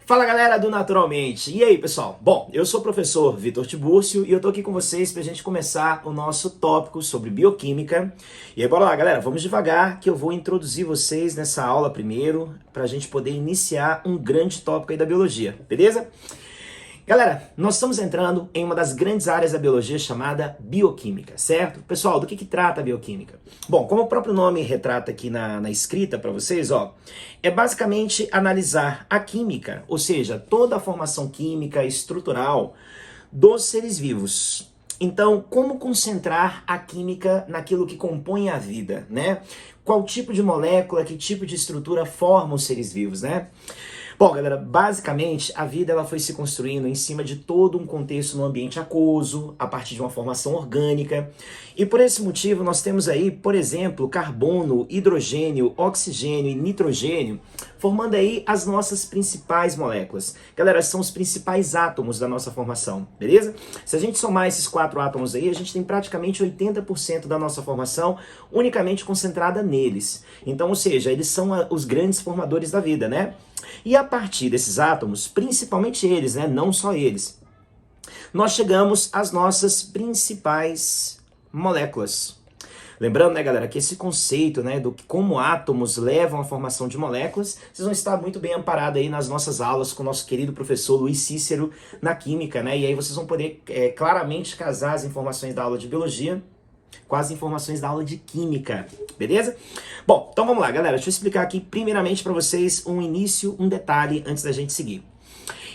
Fala galera do Naturalmente! E aí pessoal? Bom, eu sou o professor Vitor Tibúrcio e eu tô aqui com vocês pra gente começar o nosso tópico sobre bioquímica. E aí bora lá galera, vamos devagar que eu vou introduzir vocês nessa aula primeiro pra gente poder iniciar um grande tópico aí da biologia, beleza? Galera, nós estamos entrando em uma das grandes áreas da biologia chamada bioquímica, certo? Pessoal, do que trata a bioquímica? Bom, como o próprio nome retrata aqui na escrita para vocês, ó, é basicamente analisar a química, ou seja, toda a formação química estrutural dos seres vivos. Então, como concentrar a química naquilo que compõe a vida, né? Qual tipo de molécula, que tipo de estrutura formam os seres vivos, né? Bom, galera, basicamente a vida ela foi se construindo em cima de todo um contexto no ambiente aquoso, a partir de uma formação orgânica. E por esse motivo nós temos aí, por exemplo, carbono, hidrogênio, oxigênio e nitrogênio, formando aí as nossas principais moléculas. Galera, são os principais átomos da nossa formação, beleza? Se a gente somar esses 4 átomos aí, a gente tem praticamente 80% da nossa formação unicamente concentrada neles. Então, ou seja, eles são os grandes formadores da vida, né? E a partir desses átomos, principalmente eles, né, não só eles, nós chegamos às nossas principais moléculas. Lembrando, né, galera, que esse conceito, né, do que como átomos levam à formação de moléculas, vocês vão estar muito bem amparados aí nas nossas aulas com o nosso querido professor Luiz Cícero na Química, né, e aí vocês vão poder claramente casar as informações da aula de Biologia com as informações da aula de Química, beleza? Bom, então vamos lá, galera. Deixa eu explicar aqui primeiramente para vocês um início, um detalhe antes da gente seguir.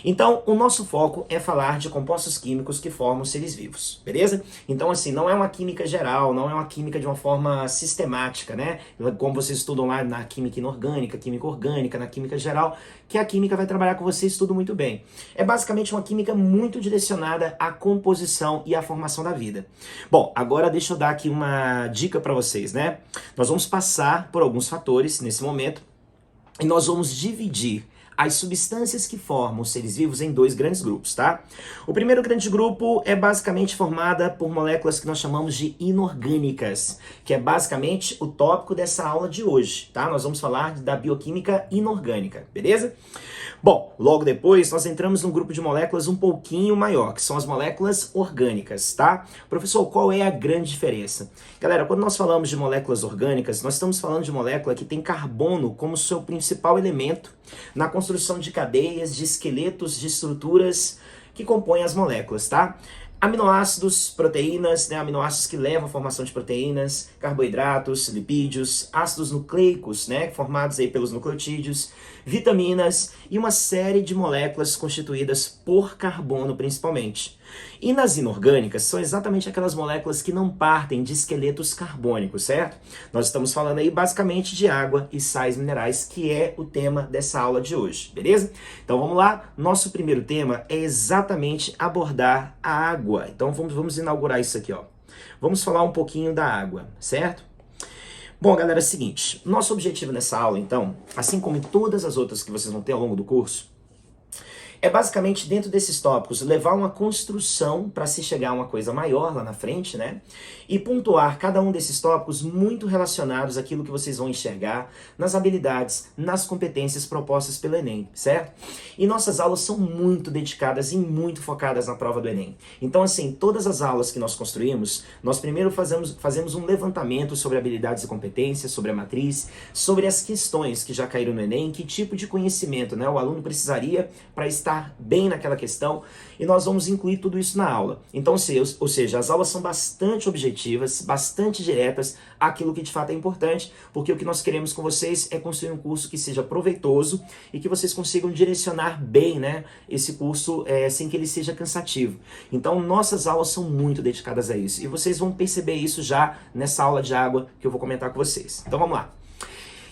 Então, o nosso foco é falar de compostos químicos que formam seres vivos, beleza? Então, assim, não é uma química geral, não é uma química de uma forma sistemática, né? Como vocês estudam lá na química inorgânica, química orgânica, na química geral, que a química vai trabalhar com vocês tudo muito bem. É basicamente uma química muito direcionada à composição e à formação da vida. Bom, agora deixa eu dar aqui uma dica para vocês, né? Nós vamos passar por alguns fatores nesse momento e nós vamos dividir as substâncias que formam os seres vivos em 2 grandes grupos, tá? O primeiro grande grupo é basicamente formada por moléculas que nós chamamos de inorgânicas, que é basicamente o tópico dessa aula de hoje, tá? Nós vamos falar da bioquímica inorgânica, beleza? Bom, logo depois nós entramos num grupo de moléculas um pouquinho maior, que são as moléculas orgânicas, tá? Professor, qual é a grande diferença? Galera, quando nós falamos de moléculas orgânicas, nós estamos falando de molécula que tem carbono como seu principal elemento na construção de cadeias, de esqueletos, de estruturas que compõem as moléculas, tá? Aminoácidos, proteínas, né? Aminoácidos que levam à formação de proteínas, carboidratos, lipídios, ácidos nucleicos, né? Formados aí pelos nucleotídeos, vitaminas e uma série de moléculas constituídas por carbono principalmente. E nas inorgânicas são exatamente aquelas moléculas que não partem de esqueletos carbônicos, certo? Nós estamos falando aí basicamente de água e sais minerais, que é o tema dessa aula de hoje, beleza? Então vamos lá, nosso primeiro tema é exatamente abordar a água. Então vamos inaugurar isso aqui, ó. Vamos falar um pouquinho da água, certo? Bom, galera, é o seguinte, nosso objetivo nessa aula, então, assim como em todas as outras que vocês vão ter ao longo do curso, é basicamente, dentro desses tópicos, levar uma construção para se chegar a uma coisa maior lá na frente, né? E pontuar cada um desses tópicos muito relacionados àquilo que vocês vão enxergar nas habilidades, nas competências propostas pelo Enem, certo? E nossas aulas são muito dedicadas e muito focadas na prova do Enem. Então, assim, todas as aulas que nós construímos, nós primeiro fazemos um levantamento sobre habilidades e competências, sobre a matriz, sobre as questões que já caíram no Enem, que tipo de conhecimento, né, o aluno precisaria para estar bem naquela questão, e nós vamos incluir tudo isso na aula. Então, ou seja, as aulas são bastante objetivas, bastante diretas àquilo que de fato é importante, porque o que nós queremos com vocês é construir um curso que seja proveitoso e que vocês consigam direcionar bem, né, esse curso sem que ele seja cansativo. Então, nossas aulas são muito dedicadas a isso, e vocês vão perceber isso já nessa aula de água que eu vou comentar com vocês. Então, vamos lá.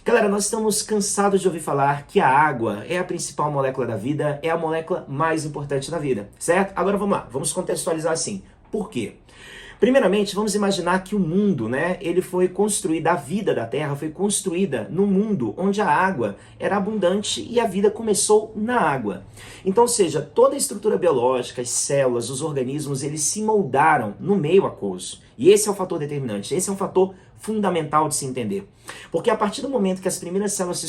Galera, nós estamos cansados de ouvir falar que a água é a principal molécula da vida, é a molécula mais importante da vida, certo? Agora vamos lá, vamos contextualizar assim. Por quê? Primeiramente, vamos imaginar que o mundo, né, ele foi construído, a vida da Terra foi construída num mundo onde a água era abundante e a vida começou na água. Então, ou seja, toda a estrutura biológica, as células, os organismos, eles se moldaram no meio aquoso. E esse é o fator determinante, esse é um fator fundamental de se entender. Porque a partir do momento que as primeiras células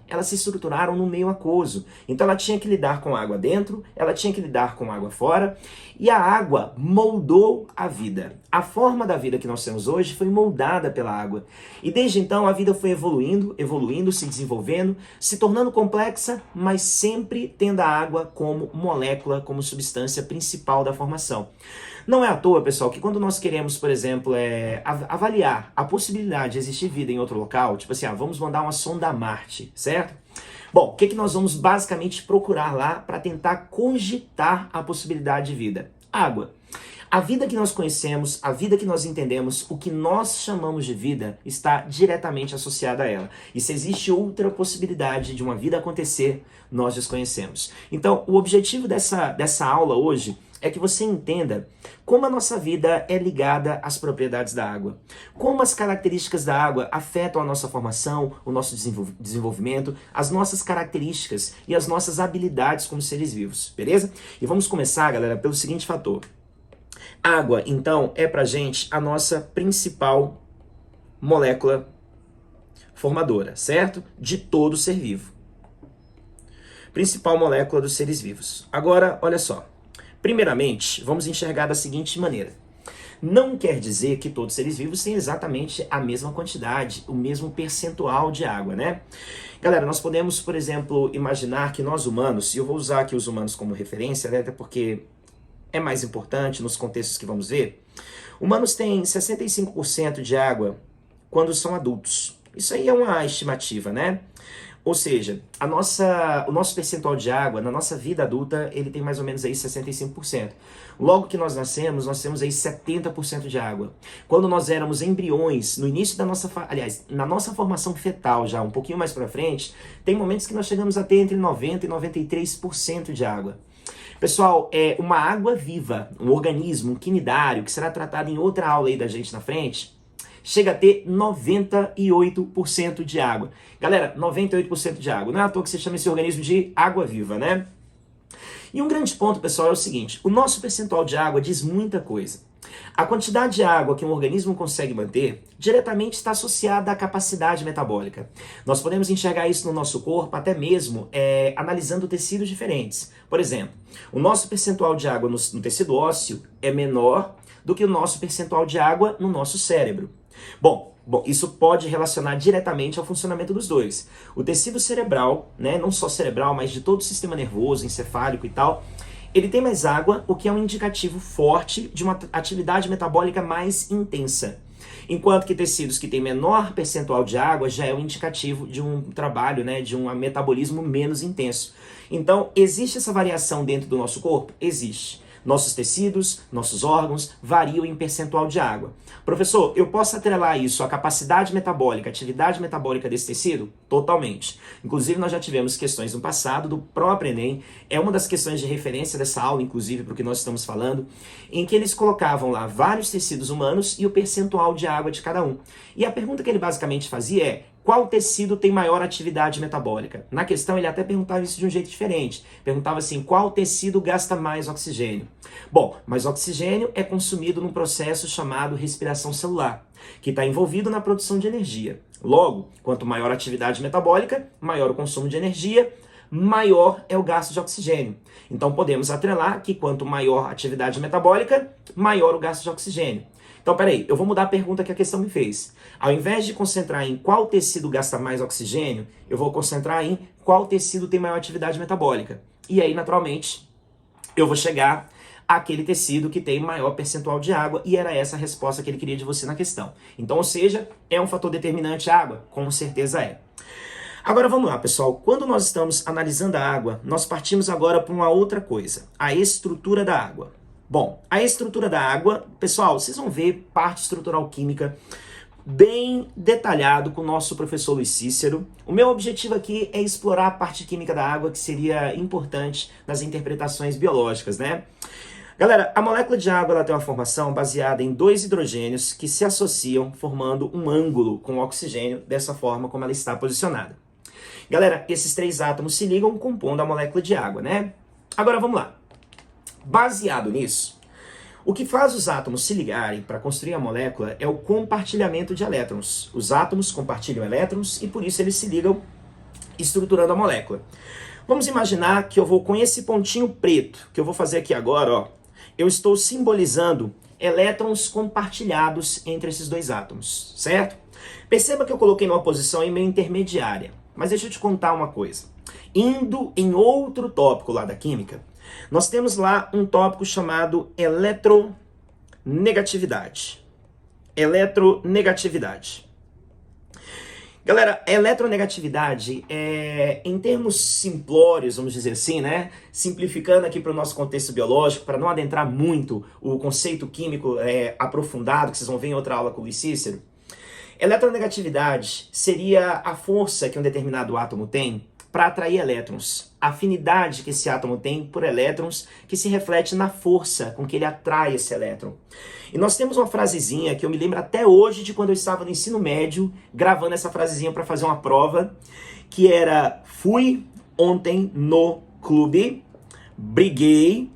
elas se estruturaram no meio aquoso. Então ela tinha que lidar com a água dentro, ela tinha que lidar com a água fora, e a água moldou a vida. A forma da vida que nós temos hoje foi moldada pela água. E desde então a vida foi evoluindo, se desenvolvendo, se tornando complexa, mas sempre tendo a água como molécula, como substância principal da formação. Não é à toa, pessoal, que quando nós queremos, por exemplo, avaliar a possibilidade de existir vida em outro local, tipo assim, vamos mandar uma sonda a Marte, certo? Bom, o que nós vamos basicamente procurar lá para tentar cogitar a possibilidade de vida? Água. A vida que nós conhecemos, a vida que nós entendemos, o que nós chamamos de vida está diretamente associada a ela. E se existe outra possibilidade de uma vida acontecer, nós desconhecemos. Então, o objetivo dessa aula hoje é que você entenda como a nossa vida é ligada às propriedades da água. Como as características da água afetam a nossa formação, o nosso desenvolvimento, as nossas características e as nossas habilidades como seres vivos, beleza? E vamos começar, galera, pelo seguinte fator. Água, então, é pra gente a nossa principal molécula formadora, certo? De todo ser vivo. Principal molécula dos seres vivos. Agora, olha só. Primeiramente, vamos enxergar da seguinte maneira. Não quer dizer que todos os seres vivos têm exatamente a mesma quantidade, o mesmo percentual de água, né? Galera, nós podemos, por exemplo, imaginar que nós humanos, e eu vou usar aqui os humanos como referência, né, até porque é mais importante nos contextos que vamos ver. Humanos têm 65% de água quando são adultos. Isso aí é uma estimativa, né? Ou seja, o nosso percentual de água na nossa vida adulta, ele tem mais ou menos aí 65%. Logo que nós nascemos, nós temos aí 70% de água. Quando nós éramos embriões, no início da na nossa formação fetal já, um pouquinho mais para frente, tem momentos que nós chegamos a ter entre 90% e 93% de água. Pessoal, é uma água viva, um organismo, um quinidário, que será tratado em outra aula aí da gente na frente, chega a ter 98% de água. Galera, 98% de água. Não é à toa que você chama esse organismo de água viva, né? E um grande ponto, pessoal, é o seguinte. O nosso percentual de água diz muita coisa. A quantidade de água que um organismo consegue manter diretamente está associada à capacidade metabólica. Nós podemos enxergar isso no nosso corpo até mesmo analisando tecidos diferentes. Por exemplo, o nosso percentual de água no tecido ósseo é menor do que o nosso percentual de água no nosso cérebro. Bom, isso pode relacionar diretamente ao funcionamento dos dois. O tecido cerebral, né, não só cerebral, mas de todo o sistema nervoso, encefálico e tal, ele tem mais água, o que é um indicativo forte de uma atividade metabólica mais intensa. Enquanto que tecidos que têm menor percentual de água já é um indicativo de um trabalho, né, de um metabolismo menos intenso. Então, existe essa variação dentro do nosso corpo? Existe. Nossos tecidos, nossos órgãos variam em percentual de água. Professor, eu posso atrelar isso à capacidade metabólica, atividade metabólica desse tecido? Totalmente. Inclusive, nós já tivemos questões no passado do próprio Enem. É uma das questões de referência dessa aula, inclusive, para o que nós estamos falando, em que eles colocavam lá vários tecidos humanos e o percentual de água de cada um. E a pergunta que ele basicamente fazia é: qual tecido tem maior atividade metabólica? Na questão, ele até perguntava isso de um jeito diferente. Perguntava assim, qual tecido gasta mais oxigênio? Bom, mas oxigênio é consumido num processo chamado respiração celular, que está envolvido na produção de energia. Logo, quanto maior a atividade metabólica, maior o consumo de energia, maior é o gasto de oxigênio. Então, podemos atrelar que quanto maior a atividade metabólica, maior o gasto de oxigênio. Então, peraí, eu vou mudar a pergunta que a questão me fez. Ao invés de concentrar em qual tecido gasta mais oxigênio, eu vou concentrar em qual tecido tem maior atividade metabólica. E aí, naturalmente, eu vou chegar àquele tecido que tem maior percentual de água, e era essa a resposta que ele queria de você na questão. Então, ou seja, é um fator determinante a água? Com certeza é. Agora vamos lá, pessoal. Quando nós estamos analisando a água, nós partimos agora para uma outra coisa, a estrutura da água. Bom, a estrutura da água, pessoal, vocês vão ver parte estrutural química bem detalhado com o nosso professor Luiz Cícero. O meu objetivo aqui é explorar a parte química da água, que seria importante nas interpretações biológicas, né? Galera, a molécula de água ela tem uma formação baseada em dois hidrogênios que se associam formando um ângulo com o oxigênio, dessa forma como ela está posicionada. Galera, esses três átomos se ligam compondo a molécula de água, né? Agora vamos lá. Baseado nisso, O que faz os átomos se ligarem para construir a molécula é o compartilhamento de elétrons. Os átomos compartilham elétrons e por isso eles se ligam estruturando a molécula. Vamos imaginar que eu vou com esse pontinho preto, que eu vou fazer aqui agora, ó. Eu estou simbolizando elétrons compartilhados entre esses dois átomos, certo? Perceba que eu coloquei numa posição aí meio intermediária, mas deixa eu te contar uma coisa. Indo em outro tópico lá da química, nós temos lá um tópico chamado eletronegatividade. Eletronegatividade. Galera, eletronegatividade em termos simplórios, vamos dizer assim, né? Simplificando aqui para o nosso contexto biológico, para não adentrar muito o conceito químico aprofundado, que vocês vão ver em outra aula com o Luiz Cícero. Eletronegatividade seria a força que um determinado átomo tem para atrair elétrons. A afinidade que esse átomo tem por elétrons que se reflete na força com que ele atrai esse elétron. E nós temos uma frasezinha que eu me lembro até hoje de quando eu estava no ensino médio, gravando essa frasezinha para fazer uma prova, que era: fui ontem no clube, briguei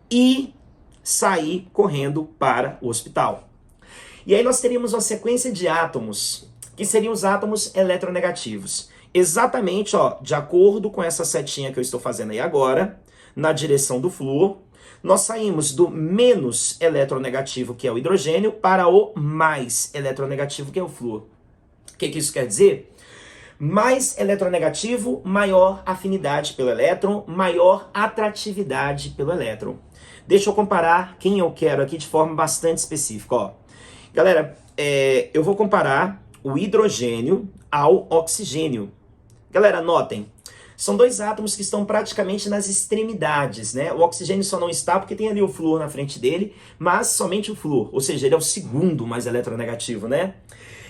e saí correndo para o hospital. E aí nós teríamos uma sequência de átomos, que seriam os átomos eletronegativos. Exatamente, ó, de acordo com essa setinha que eu estou fazendo aí agora, na direção do flúor, nós saímos do menos eletronegativo, que é o hidrogênio, para o mais eletronegativo, que é o flúor. O que isso quer dizer? Mais eletronegativo, maior afinidade pelo elétron, maior atratividade pelo elétron. Deixa eu comparar quem eu quero aqui de forma bastante específica, ó. Galera, eu vou comparar o hidrogênio ao oxigênio. Galera, notem, são dois átomos que estão praticamente nas extremidades, né? O oxigênio só não está porque tem ali o flúor na frente dele, mas somente o flúor, ou seja, ele é o segundo mais eletronegativo, né?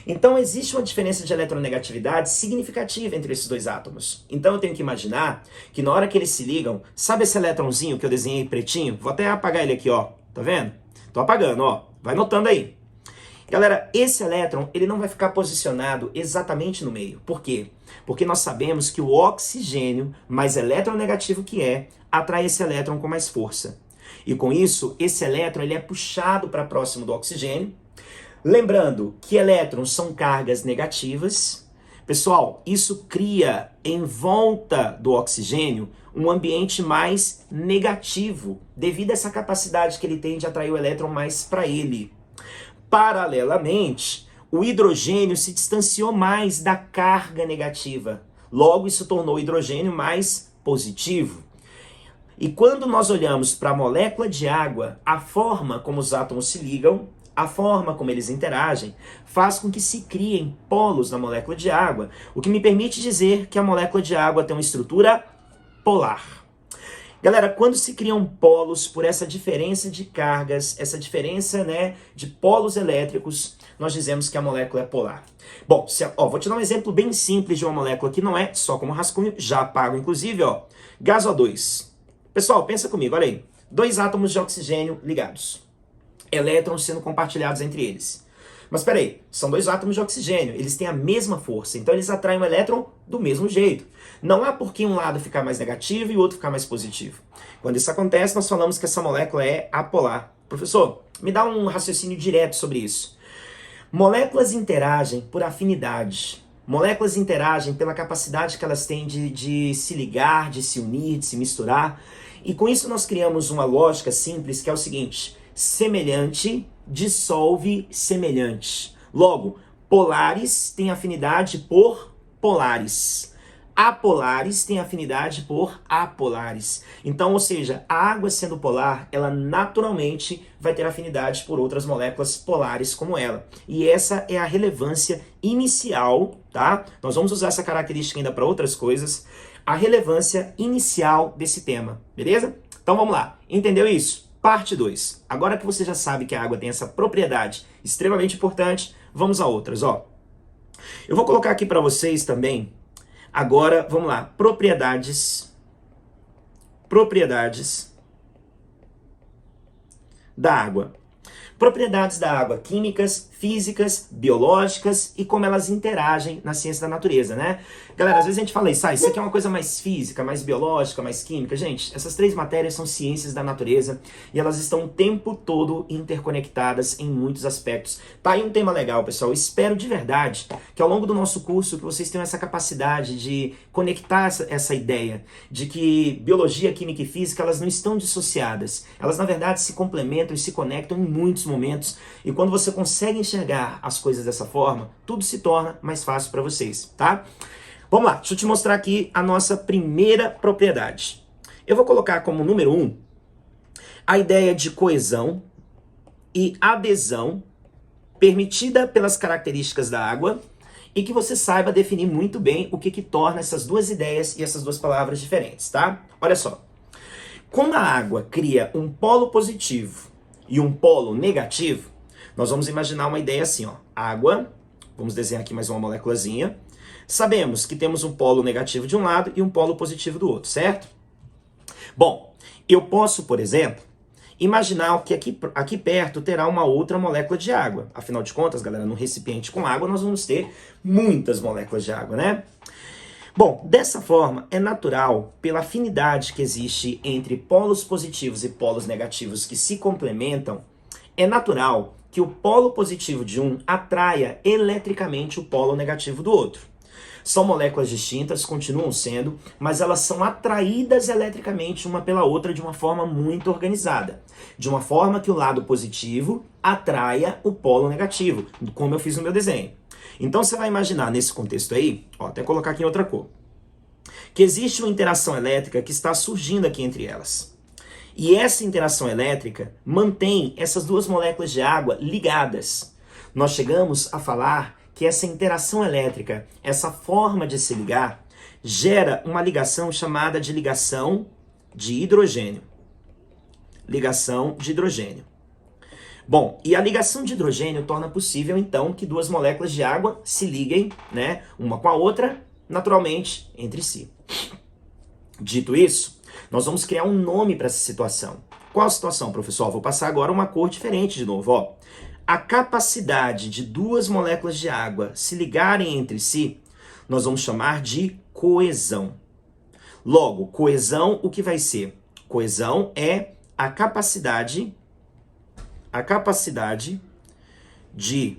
Então existe uma diferença de eletronegatividade significativa entre esses dois átomos. Então eu tenho que imaginar que na hora que eles se ligam, sabe esse elétronzinho que eu desenhei pretinho? Vou até apagar ele aqui, ó. Tá vendo? Tô apagando, ó. Vai notando aí. Galera, esse elétron ele não vai ficar posicionado exatamente no meio. Por quê? Porque nós sabemos que o oxigênio, mais eletronegativo que atrai esse elétron com mais força. E com isso, esse elétron ele é puxado para próximo do oxigênio. Lembrando que elétrons são cargas negativas. Pessoal, isso cria em volta do oxigênio um ambiente mais negativo, devido a essa capacidade que ele tem de atrair o elétron mais para ele. Paralelamente, o hidrogênio se distanciou mais da carga negativa. Logo, isso tornou o hidrogênio mais positivo. E quando nós olhamos para a molécula de água, a forma como os átomos se ligam, a forma como eles interagem, faz com que se criem polos na molécula de água, o que me permite dizer que a molécula de água tem uma estrutura polar. Galera, quando se criam polos por essa diferença de cargas, essa diferença, né, de polos elétricos, nós dizemos que a molécula é polar. Bom, vou te dar um exemplo bem simples de uma molécula que não é só como rascunho, já apago inclusive, ó, gás O2. Pessoal, pensa comigo, olha aí, dois átomos de oxigênio ligados, elétrons sendo compartilhados entre eles. Mas peraí, são dois átomos de oxigênio, eles têm a mesma força, então eles atraem o elétron do mesmo jeito. Não há por que um lado ficar mais negativo e o outro ficar mais positivo. Quando isso acontece, nós falamos que essa molécula é apolar. Professor, me dá um raciocínio direto sobre isso. Moléculas interagem por afinidade. Moléculas interagem pela capacidade que elas têm de se ligar, de se unir, de se misturar. E com isso nós criamos uma lógica simples que é o seguinte: semelhante dissolve semelhante. Logo, polares têm afinidade por polares. Apolares têm afinidade por apolares. Então, ou seja, a água sendo polar, ela naturalmente vai ter afinidade por outras moléculas polares como ela. E essa é a relevância inicial, tá? Nós vamos usar essa característica ainda para outras coisas. A relevância inicial desse tema, beleza? Então vamos lá. Entendeu isso? Parte 2. Agora que você já sabe que a água tem essa propriedade extremamente importante, vamos a outras, ó. Eu vou colocar aqui para vocês também, agora, vamos lá, propriedades da água. Propriedades da água, químicas, físicas, biológicas e como elas interagem na ciência da natureza, né? Galera, às vezes a gente fala isso, isso aqui é uma coisa mais física, mais biológica, mais química. Gente, essas três matérias são ciências da natureza e elas estão o tempo todo interconectadas em muitos aspectos. Tá aí um tema legal, pessoal. Eu espero de verdade que ao longo do nosso curso que vocês tenham essa capacidade de conectar essa ideia de que biologia, química e física, elas não estão dissociadas. Elas, na verdade, se complementam e se conectam em muitos momentos. E quando você consegue enxergar as coisas dessa forma, tudo se torna mais fácil para vocês, tá? Vamos lá, deixa eu te mostrar aqui a nossa primeira propriedade. Eu vou colocar como número 1 a ideia de coesão e adesão permitida pelas características da água e que você saiba definir muito bem o que torna essas duas ideias e essas duas palavras diferentes, tá? Olha só. Quando a água cria um polo positivo e um polo negativo, nós vamos imaginar uma ideia assim, ó. Água, vamos desenhar aqui mais uma moléculazinha. Sabemos que temos um polo negativo de um lado e um polo positivo do outro, certo? Bom, eu posso, por exemplo, imaginar que aqui perto terá uma outra molécula de água. Afinal de contas, galera, num recipiente com água nós vamos ter muitas moléculas de água, né? Bom, dessa forma, é natural, pela afinidade que existe entre polos positivos e polos negativos que se complementam, é natural que o polo positivo de um atraia eletricamente o polo negativo do outro. São moléculas distintas, continuam sendo, mas elas são atraídas eletricamente uma pela outra de uma forma muito organizada. De uma forma que o lado positivo atraia o polo negativo, como eu fiz no meu desenho. Então você vai imaginar nesse contexto aí, ó, até colocar aqui em outra cor, que existe uma interação elétrica que está surgindo aqui entre elas. E essa interação elétrica mantém essas duas moléculas de água ligadas. Nós chegamos a falar que essa interação elétrica, essa forma de se ligar, gera uma ligação chamada de ligação de hidrogênio. Ligação de hidrogênio. Bom, e a ligação de hidrogênio torna possível, então, que duas moléculas de água se liguem, né, uma com a outra, naturalmente, entre si. Dito isso, nós vamos criar um nome para essa situação. Qual a situação, professor? Vou passar agora uma cor diferente de novo, ó. A capacidade de duas moléculas de água se ligarem entre si, nós vamos chamar de coesão. Logo, coesão, o que vai ser? Coesão é a capacidade de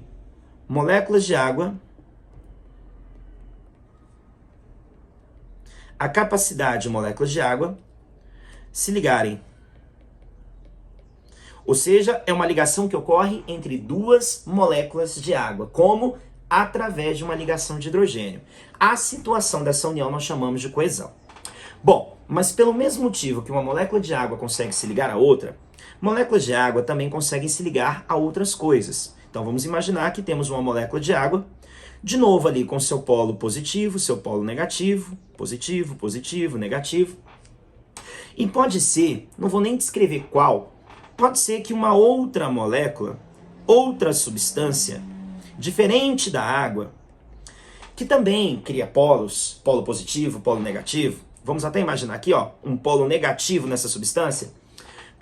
moléculas de água, se ligarem. Ou seja, é uma ligação que ocorre entre duas moléculas de água, como através de uma ligação de hidrogênio. A situação dessa união nós chamamos de coesão. Bom, mas pelo mesmo motivo que uma molécula de água consegue se ligar a outra, moléculas de água também conseguem se ligar a outras coisas. Então vamos imaginar que temos uma molécula de água, de novo ali com seu polo positivo, seu polo negativo, positivo, positivo, negativo. E pode ser, não vou nem descrever qual, pode ser que uma outra molécula, outra substância, diferente da água, que também cria polos, polo positivo, polo negativo, vamos até imaginar aqui, ó, um polo negativo nessa substância,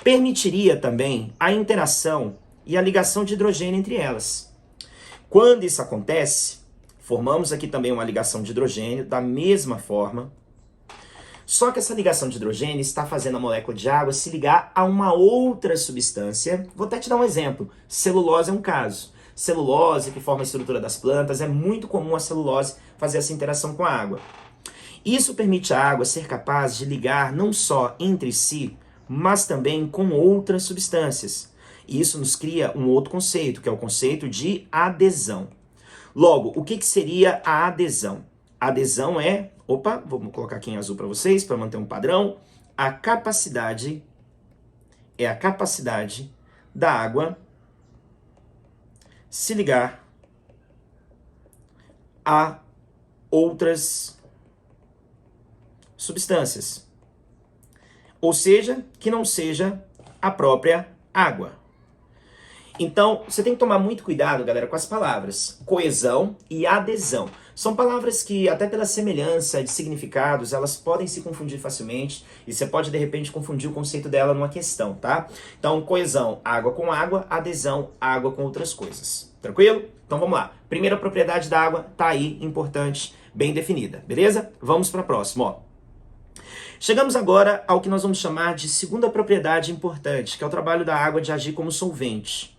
permitiria também a interação e a ligação de hidrogênio entre elas. Quando isso acontece, formamos aqui também uma ligação de hidrogênio da mesma forma, só que essa ligação de hidrogênio está fazendo a molécula de água se ligar a uma outra substância. Vou até te dar um exemplo. Celulose é um caso. Celulose, que forma a estrutura das plantas, é muito comum a celulose fazer essa interação com a água. Isso permite à água ser capaz de ligar não só entre si, mas também com outras substâncias. E isso nos cria um outro conceito, que é o conceito de adesão. Logo, o que seria a adesão? A adesão é, vamos colocar aqui em azul para vocês, para manter um padrão. A capacidade da água se ligar a outras substâncias. Ou seja, que não seja a própria água. Então, você tem que tomar muito cuidado, galera, com as palavras coesão e adesão. São palavras que, até pela semelhança de significados, elas podem se confundir facilmente e você pode, de repente, confundir o conceito dela numa questão, tá? Então, coesão, água com água, adesão, água com outras coisas. Tranquilo? Então vamos lá. Primeira propriedade da água tá aí, importante, bem definida, beleza? Vamos para a próxima, ó. Chegamos agora ao que nós vamos chamar de segunda propriedade importante, que é o trabalho da água de agir como solvente.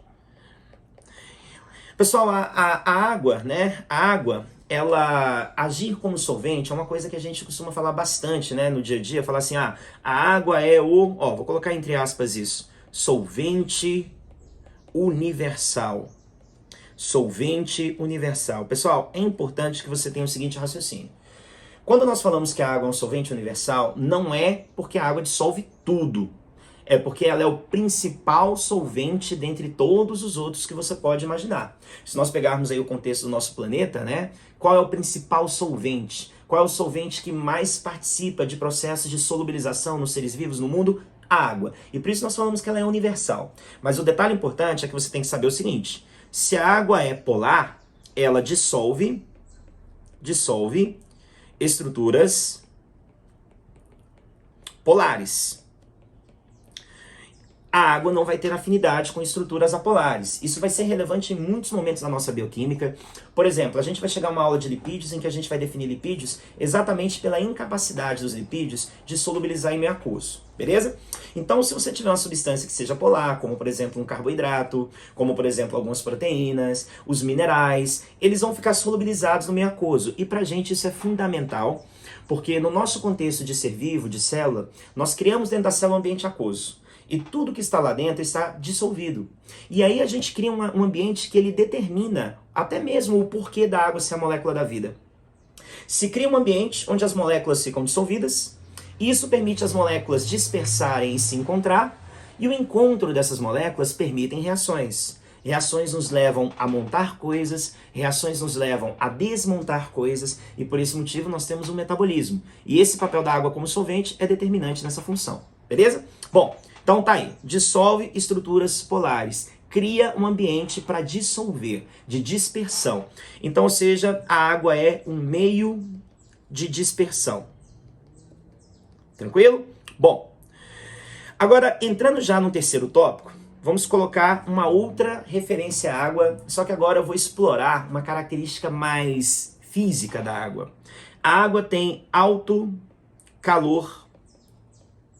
Pessoal, a água, né? A água, ela agir como solvente é uma coisa que a gente costuma falar bastante, né? No dia a dia, falar assim, a água é vou colocar entre aspas isso, solvente universal. Solvente universal. Pessoal, é importante que você tenha o seguinte raciocínio. Quando nós falamos que a água é um solvente universal, não é porque a água dissolve tudo. É porque ela é o principal solvente dentre todos os outros que você pode imaginar. Se nós pegarmos aí o contexto do nosso planeta, né? Qual é o principal solvente? Qual é o solvente que mais participa de processos de solubilização nos seres vivos no mundo? A água. E por isso nós falamos que ela é universal. Mas o detalhe importante é que você tem que saber o seguinte: se a água é polar, ela dissolve estruturas polares. A água não vai ter afinidade com estruturas apolares. Isso vai ser relevante em muitos momentos da nossa bioquímica. Por exemplo, a gente vai chegar a uma aula de lipídios em que a gente vai definir lipídios exatamente pela incapacidade dos lipídios de solubilizar em meio aquoso, beleza? Então, se você tiver uma substância que seja polar, como por exemplo um carboidrato, como por exemplo algumas proteínas, os minerais, eles vão ficar solubilizados no meio aquoso. E pra gente isso é fundamental, porque no nosso contexto de ser vivo, de célula, nós criamos dentro da célula um ambiente aquoso. E tudo que está lá dentro está dissolvido. E aí a gente cria um ambiente que ele determina até mesmo o porquê da água ser a molécula da vida. Se cria um ambiente onde as moléculas ficam dissolvidas, e isso permite as moléculas dispersarem e se encontrar, e o encontro dessas moléculas permitem reações. Reações nos levam a montar coisas, reações nos levam a desmontar coisas, e por esse motivo nós temos um metabolismo. E esse papel da água como solvente é determinante nessa função. Beleza? Bom, então tá aí, dissolve estruturas polares, cria um ambiente para dissolver, de dispersão. Então, ou seja, a água é um meio de dispersão. Tranquilo? Bom, agora entrando já no terceiro tópico, vamos colocar uma outra referência à água, só que agora eu vou explorar uma característica mais física da água. A água tem alto calor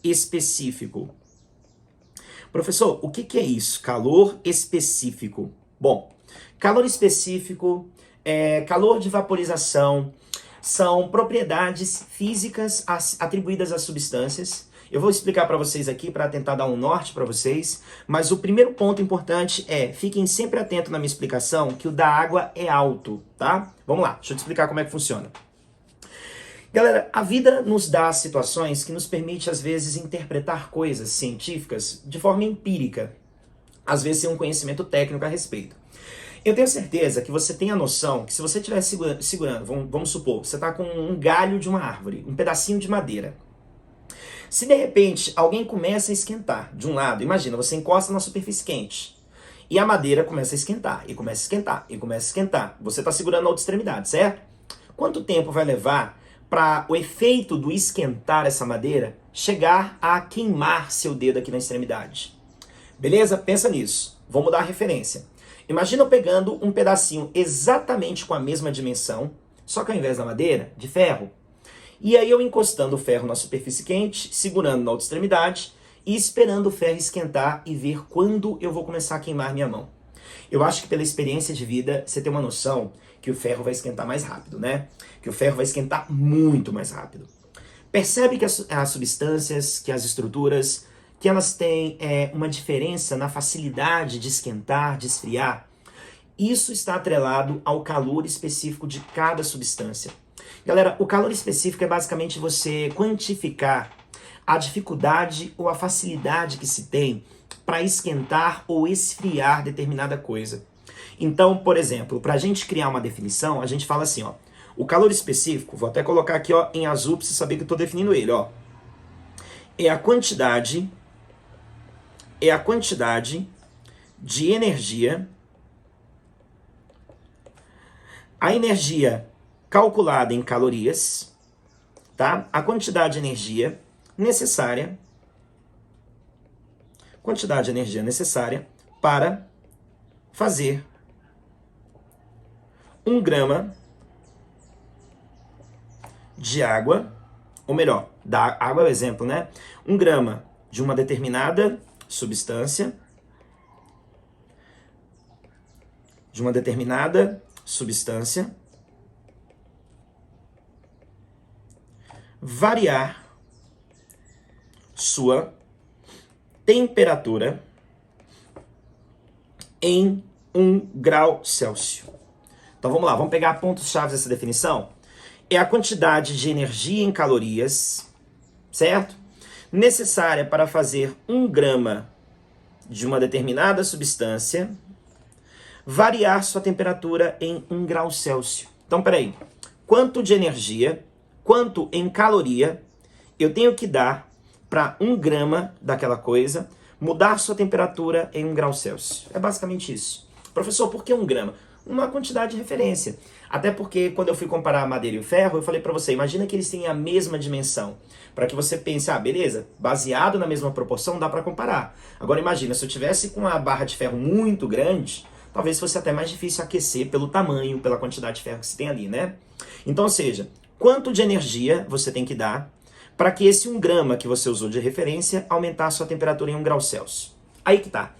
específico. Professor, o que é isso? Calor específico. Bom, calor específico, calor de vaporização, são propriedades físicas atribuídas às substâncias. Eu vou explicar para vocês aqui para tentar dar um norte para vocês, mas o primeiro ponto importante fiquem sempre atentos na minha explicação, que o da água é alto, tá? Vamos lá, deixa eu te explicar como é que funciona. Galera, a vida nos dá situações que nos permite, às vezes, interpretar coisas científicas de forma empírica. Às vezes, sem um conhecimento técnico a respeito. Eu tenho certeza que você tem a noção que se você estiver segurando, vamos supor, você está com um galho de uma árvore, um pedacinho de madeira. Se, de repente, alguém começa a esquentar de um lado, imagina, você encosta na superfície quente, e a madeira começa a esquentar, e começa a esquentar, e começa a esquentar. Você está segurando a outra extremidade, certo? Quanto tempo vai levar para o efeito do esquentar essa madeira chegar a queimar seu dedo aqui na extremidade? Beleza? Pensa nisso. Vou mudar a referência. Imagina eu pegando um pedacinho exatamente com a mesma dimensão, só que ao invés da madeira, de ferro. E aí eu encostando o ferro na superfície quente, segurando na outra extremidade e esperando o ferro esquentar e ver quando eu vou começar a queimar minha mão. Eu acho que pela experiência de vida, você tem uma noção que o ferro vai esquentar mais rápido, né? Que o ferro vai esquentar muito mais rápido. Percebe que as substâncias, que as estruturas, que elas têm uma diferença na facilidade de esquentar, de esfriar? Isso está atrelado ao calor específico de cada substância. Galera, o calor específico é basicamente você quantificar a dificuldade ou a facilidade que se tem para esquentar ou esfriar determinada coisa. Então, por exemplo, para a gente criar uma definição, a gente fala assim, ó, o calor específico, vou até colocar aqui ó, em azul para você saber que eu estou definindo ele, ó, é a quantidade de energia, a energia calculada em calorias, tá? A quantidade de energia necessária para fazer 1 grama de água, ou melhor, da água é o exemplo, né? 1 grama de uma determinada substância, variar sua temperatura em 1 grau Celsius. Então vamos lá, vamos pegar pontos-chave dessa definição. É a quantidade de energia em calorias, certo? Necessária para fazer 1 grama de uma determinada substância variar sua temperatura em 1 grau Celsius. Então, peraí, quanto de energia, quanto em caloria eu tenho que dar para 1 grama daquela coisa mudar sua temperatura em 1 grau Celsius? É basicamente isso. Professor, por que 1 grama? Uma quantidade de referência. Até porque quando eu fui comparar a madeira e o ferro, eu falei para você, imagina que eles têm a mesma dimensão. Para que você pense, beleza, baseado na mesma proporção dá para comparar. Agora imagina, se eu tivesse com uma barra de ferro muito grande, talvez fosse até mais difícil aquecer pelo tamanho, pela quantidade de ferro que você tem ali, né? Então, ou seja, quanto de energia você tem que dar para que esse 1 grama que você usou de referência aumentar a sua temperatura em 1 grau Celsius? Aí que tá.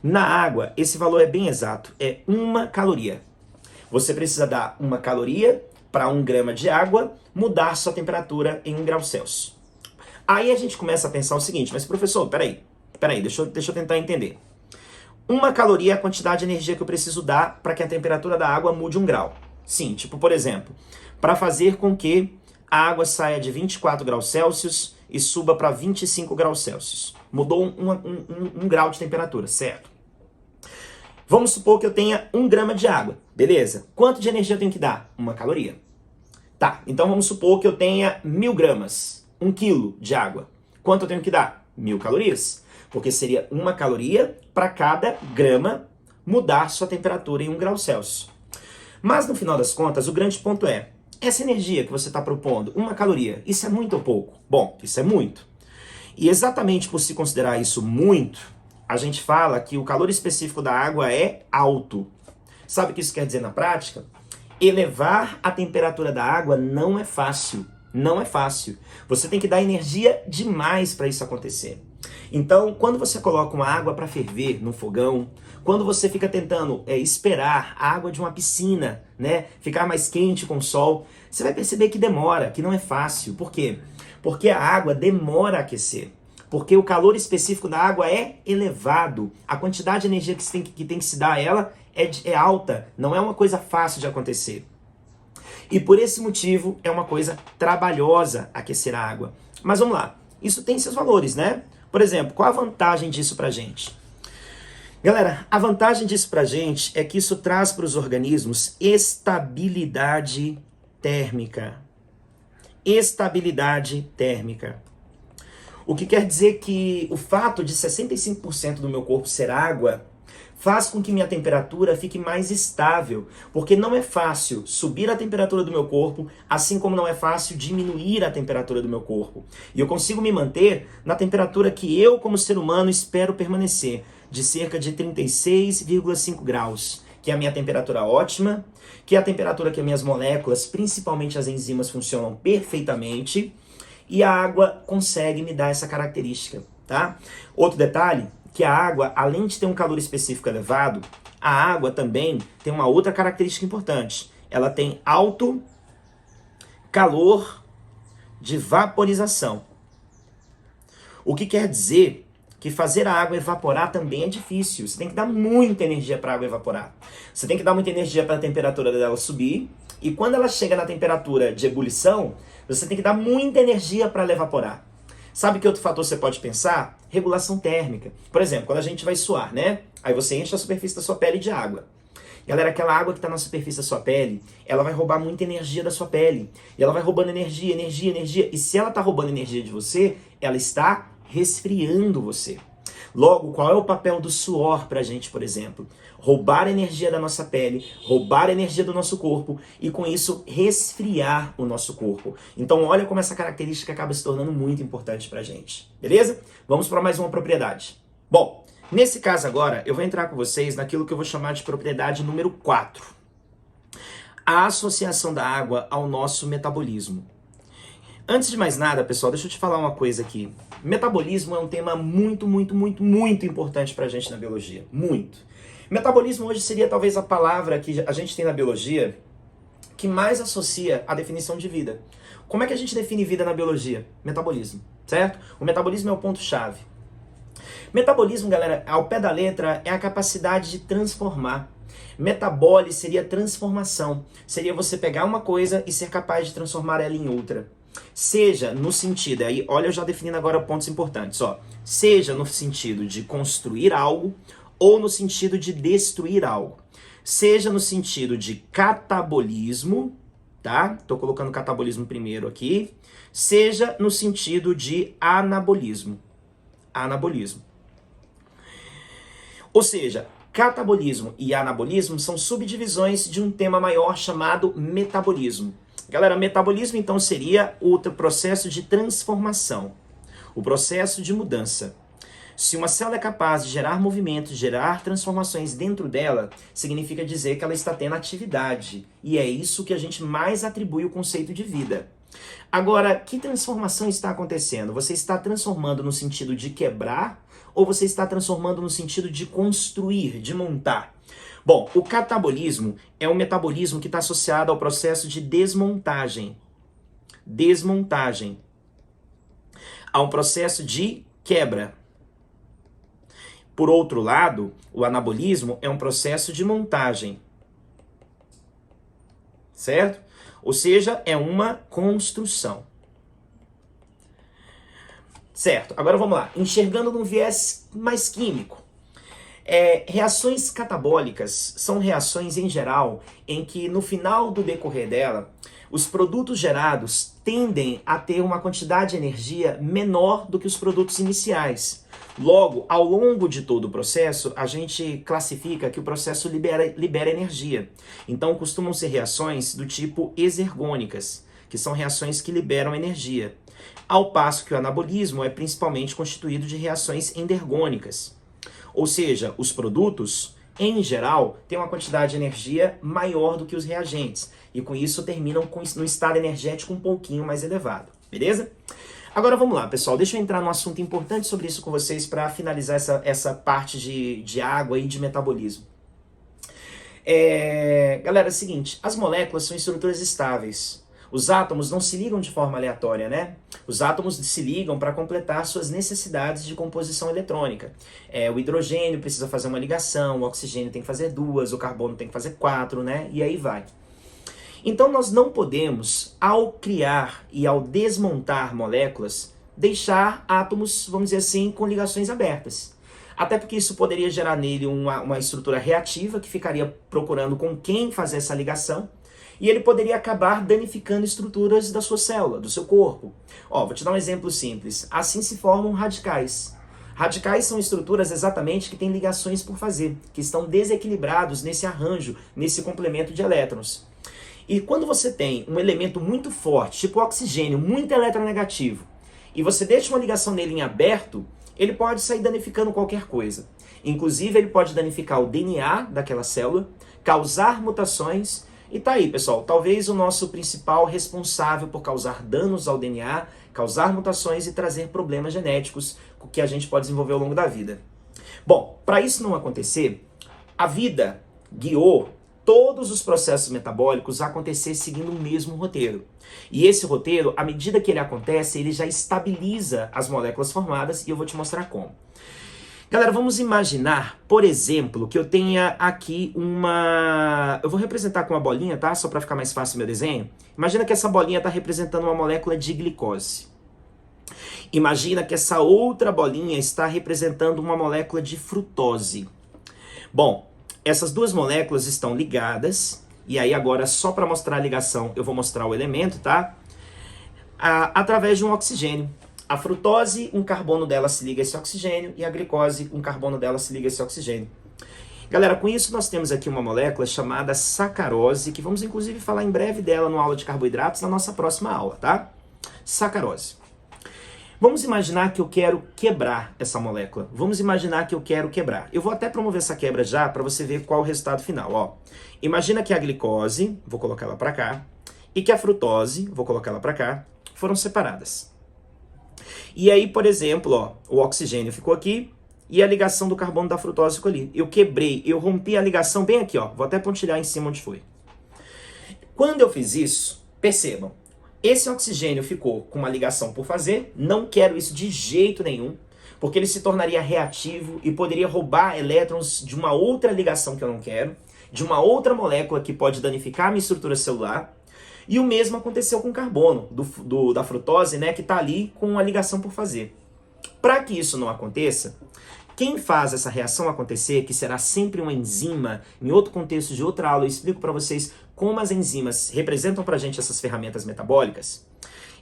Na água, esse valor é bem exato, é 1 caloria. Você precisa dar 1 caloria para 1 grama de água mudar sua temperatura em 1 grau Celsius. Aí a gente começa a pensar o seguinte, mas professor, peraí, deixa eu tentar entender. 1 caloria é a quantidade de energia que eu preciso dar para que a temperatura da água mude 1 grau. Sim, tipo, por exemplo, para fazer com que a água saia de 24 graus Celsius e suba para 25 graus Celsius. Mudou um grau de temperatura, certo? Vamos supor que eu tenha 1 grama de água, beleza? Quanto de energia eu tenho que dar? 1 caloria. Tá, então vamos supor que eu tenha 1000 gramas, 1 quilo de água. Quanto eu tenho que dar? 1000 calorias. Porque seria 1 caloria para cada grama mudar sua temperatura em 1 grau Celsius. Mas no final das contas, o grande ponto é, essa energia que você está propondo, 1 caloria, isso é muito ou pouco? Bom, isso é muito. E exatamente por se considerar isso muito, a gente fala que o calor específico da água é alto. Sabe o que isso quer dizer na prática? Elevar a temperatura da água não é fácil. Não é fácil. Você tem que dar energia demais para isso acontecer. Então, quando você coloca uma água para ferver no fogão, quando você fica tentando esperar a água de uma piscina, né, ficar mais quente com o sol, você vai perceber que demora, que não é fácil. Por quê? Porque a água demora a aquecer. Porque o calor específico da água é elevado. A quantidade de energia que tem que se dar a ela é alta. Não é uma coisa fácil de acontecer. E por esse motivo é uma coisa trabalhosa aquecer a água. Mas vamos lá. Isso tem seus valores, né? Por exemplo, qual a vantagem disso pra gente? Galera, a vantagem disso pra gente é que isso traz para os organismos estabilidade térmica. Estabilidade térmica. O que quer dizer que o fato de 65% do meu corpo ser água faz com que minha temperatura fique mais estável, porque não é fácil subir a temperatura do meu corpo, assim como não é fácil diminuir a temperatura do meu corpo. E eu consigo me manter na temperatura que eu, como ser humano, espero permanecer, de cerca de 36,5 graus, que é a minha temperatura ótima, que é a temperatura que as minhas moléculas, principalmente as enzimas, funcionam perfeitamente, e a água consegue me dar essa característica, tá? Outro detalhe, que a água, além de ter um calor específico elevado, a água também tem uma outra característica importante. Ela tem alto calor de vaporização. O que quer dizer que fazer a água evaporar também é difícil. Você tem que dar muita energia para a água evaporar. Você tem que dar muita energia para a temperatura dela subir. E quando ela chega na temperatura de ebulição, você tem que dar muita energia para ela evaporar. Sabe que outro fator você pode pensar? Regulação térmica. Por exemplo, quando a gente vai suar, né? Aí você enche a superfície da sua pele de água. Galera, aquela água que está na superfície da sua pele, ela vai roubar muita energia da sua pele. E ela vai roubando energia. E se ela está roubando energia de você, ela está resfriando você. Logo, qual é o papel do suor pra gente, por exemplo? Roubar a energia da nossa pele, roubar a energia do nosso corpo e com isso resfriar o nosso corpo. Então olha como essa característica acaba se tornando muito importante pra gente. Beleza? Vamos para mais uma propriedade. Bom, nesse caso agora eu vou entrar com vocês naquilo que eu vou chamar de propriedade número 4. a associação da água ao nosso metabolismo. Antes de mais nada, pessoal, deixa eu te falar uma coisa aqui. Metabolismo é um tema muito importante pra gente na biologia. Muito. Metabolismo hoje seria talvez a palavra que a gente tem na biologia que mais associa a definição de vida. Como é que a gente define vida na biologia? Metabolismo, certo? O metabolismo é o ponto-chave. Metabolismo, galera, ao pé da letra, é a capacidade de transformar. Metabole seria transformação. Seria você pegar uma coisa e ser capaz de transformar ela em outra. Seja no sentido, aí olha eu já definindo agora pontos importantes, ó. Seja no sentido de construir algo ou no sentido de destruir algo. Seja no sentido de catabolismo, tá? Tô colocando catabolismo primeiro aqui. Seja no sentido de anabolismo. Anabolismo. Ou seja, catabolismo e anabolismo são subdivisões de um tema maior chamado metabolismo. Galera, metabolismo então seria o processo de transformação, o processo de mudança. Se uma célula é capaz de gerar movimentos, gerar transformações dentro dela, significa dizer que ela está tendo atividade. E é isso que a gente mais atribui o conceito de vida. Agora, que transformação está acontecendo? Você está transformando no sentido de quebrar ou você está transformando no sentido de construir, de montar? Bom, o catabolismo é um metabolismo que está associado ao processo de desmontagem. Desmontagem. A um processo de quebra. Por outro lado, o anabolismo é um processo de montagem. Certo? Ou seja, é uma construção. Certo, agora vamos lá. Enxergando num viés mais químico. Reações catabólicas são reações, em geral, em que no final do decorrer dela, os produtos gerados tendem a ter uma quantidade de energia menor do que os produtos iniciais. Logo, ao longo de todo o processo, a gente classifica que o processo libera energia. Então, costumam ser reações do tipo exergônicas, que são reações que liberam energia. Ao passo que o anabolismo é principalmente constituído de reações endergônicas. Ou seja, os produtos, em geral, têm uma quantidade de energia maior do que os reagentes. E com isso terminam no estado energético um pouquinho mais elevado. Beleza? Agora vamos lá, pessoal. Deixa eu entrar num assunto importante sobre isso com vocês para finalizar essa parte de água e de metabolismo. Galera, é o seguinte. As moléculas são estruturas estáveis. Os átomos não se ligam de forma aleatória, né? Os átomos se ligam para completar suas necessidades de composição eletrônica. O hidrogênio precisa fazer uma ligação, o oxigênio tem que fazer 2, o carbono tem que fazer 4, né? E aí vai. Então nós não podemos, ao criar e ao desmontar moléculas, deixar átomos, vamos dizer assim, com ligações abertas. Até porque isso poderia gerar nele uma estrutura reativa que ficaria procurando com quem fazer essa ligação. E ele poderia acabar danificando estruturas da sua célula, do seu corpo. Vou te dar um exemplo simples. Assim se formam radicais. Radicais são estruturas exatamente que têm ligações por fazer, que estão desequilibrados nesse arranjo, nesse complemento de elétrons. E quando você tem um elemento muito forte, tipo oxigênio, muito eletronegativo, e você deixa uma ligação nele em aberto, ele pode sair danificando qualquer coisa. Inclusive, ele pode danificar o DNA daquela célula, causar mutações. E tá aí, pessoal, talvez o nosso principal responsável por causar danos ao DNA, causar mutações e trazer problemas genéticos que a gente pode desenvolver ao longo da vida. Bom, para isso não acontecer, a vida guiou todos os processos metabólicos a acontecer seguindo o mesmo roteiro. E esse roteiro, à medida que ele acontece, ele já estabiliza as moléculas formadas e eu vou te mostrar como. Galera, vamos imaginar, por exemplo, que eu tenha aqui eu vou representar com uma bolinha, tá? Só para ficar mais fácil o meu desenho. Imagina que essa bolinha está representando uma molécula de glicose. Imagina que essa outra bolinha está representando uma molécula de frutose. Bom, essas duas moléculas estão ligadas. E aí agora, só para mostrar a ligação, eu vou mostrar o elemento, tá? Através de um oxigênio. A frutose, um carbono dela se liga a esse oxigênio, e a glicose, um carbono dela se liga a esse oxigênio. Galera, com isso nós temos aqui uma molécula chamada sacarose, que vamos inclusive falar em breve dela no aula de carboidratos na nossa próxima aula, tá? Sacarose. Vamos imaginar que eu quero quebrar essa molécula. Vamos imaginar que eu quero quebrar. Eu vou até promover essa quebra já para você ver qual é o resultado final. Ó, imagina que a glicose, vou colocar ela para cá, e que a frutose, vou colocar ela para cá, foram separadas. E aí, por exemplo, ó, o oxigênio ficou aqui e a ligação do carbono da frutose ficou ali. Eu quebrei, eu rompi a ligação bem aqui, ó. Vou até pontilhar em cima onde foi. Quando eu fiz isso, percebam, esse oxigênio ficou com uma ligação por fazer, não quero isso de jeito nenhum, porque ele se tornaria reativo e poderia roubar elétrons de uma outra ligação que eu não quero, de uma outra molécula que pode danificar a minha estrutura celular. E o mesmo aconteceu com o carbono da frutose, né, que está ali com a ligação por fazer. Para que isso não aconteça, quem faz essa reação acontecer, que será sempre uma enzima, em outro contexto de outra aula eu explico para vocês como as enzimas representam para a gente essas ferramentas metabólicas,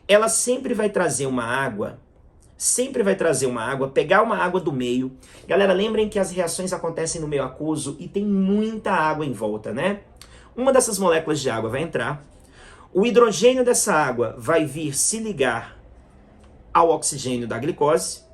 ela sempre vai trazer uma água, pegar uma água do meio. Galera, lembrem que as reações acontecem no meio aquoso e tem muita água em volta, né? Uma dessas moléculas de água vai entrar, o hidrogênio dessa água vai vir se ligar ao oxigênio da glicose,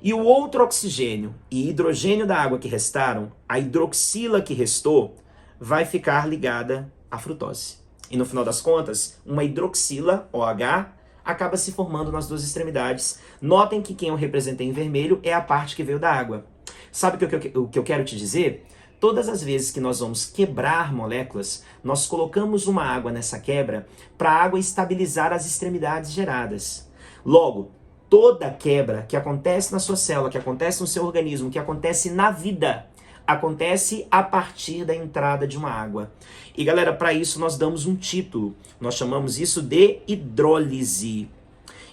e o outro oxigênio e hidrogênio da água que restaram, a hidroxila que restou, vai ficar ligada à frutose. E no final das contas, uma hidroxila, OH, acaba se formando nas duas extremidades. Notem que quem eu representei em vermelho é a parte que veio da água. Sabe o que eu quero te dizer? Todas as vezes que nós vamos quebrar moléculas, nós colocamos uma água nessa quebra para a água estabilizar as extremidades geradas. Logo, toda quebra que acontece na sua célula, que acontece no seu organismo, que acontece na vida, acontece a partir da entrada de uma água. E galera, para isso nós damos um título. Nós chamamos isso de hidrólise.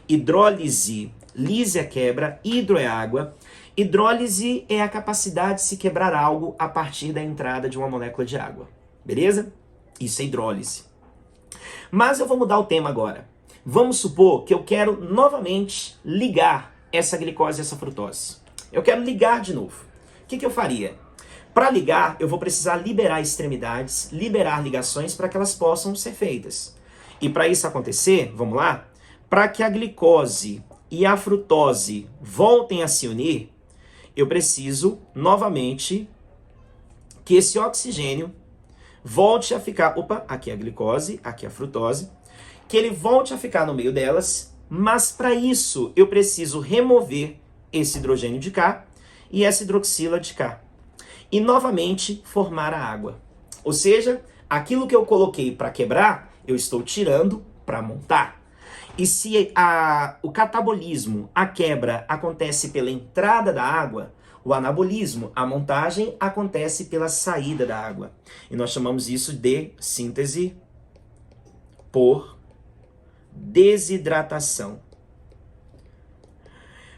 Hidrólise, lise é quebra, hidro é água. Hidrólise é a capacidade de se quebrar algo a partir da entrada de uma molécula de água. Beleza? Isso é hidrólise. Mas eu vou mudar o tema agora. Vamos supor que eu quero novamente ligar essa glicose e essa frutose. Eu quero ligar de novo. O que eu faria? Para ligar, eu vou precisar liberar extremidades, liberar ligações para que elas possam ser feitas. E para isso acontecer, vamos lá? Para que a glicose e a frutose voltem a se unir, eu preciso novamente que esse oxigênio volte a ficar... Opa, aqui é a glicose, aqui é a frutose. Que ele volte a ficar no meio delas, mas para isso eu preciso remover esse hidrogênio de cá e essa hidroxila de cá. E novamente formar a água. Ou seja, aquilo que eu coloquei para quebrar, eu estou tirando para montar. E se o catabolismo, a quebra, acontece pela entrada da água, o anabolismo, a montagem, acontece pela saída da água. E nós chamamos isso de síntese por desidratação.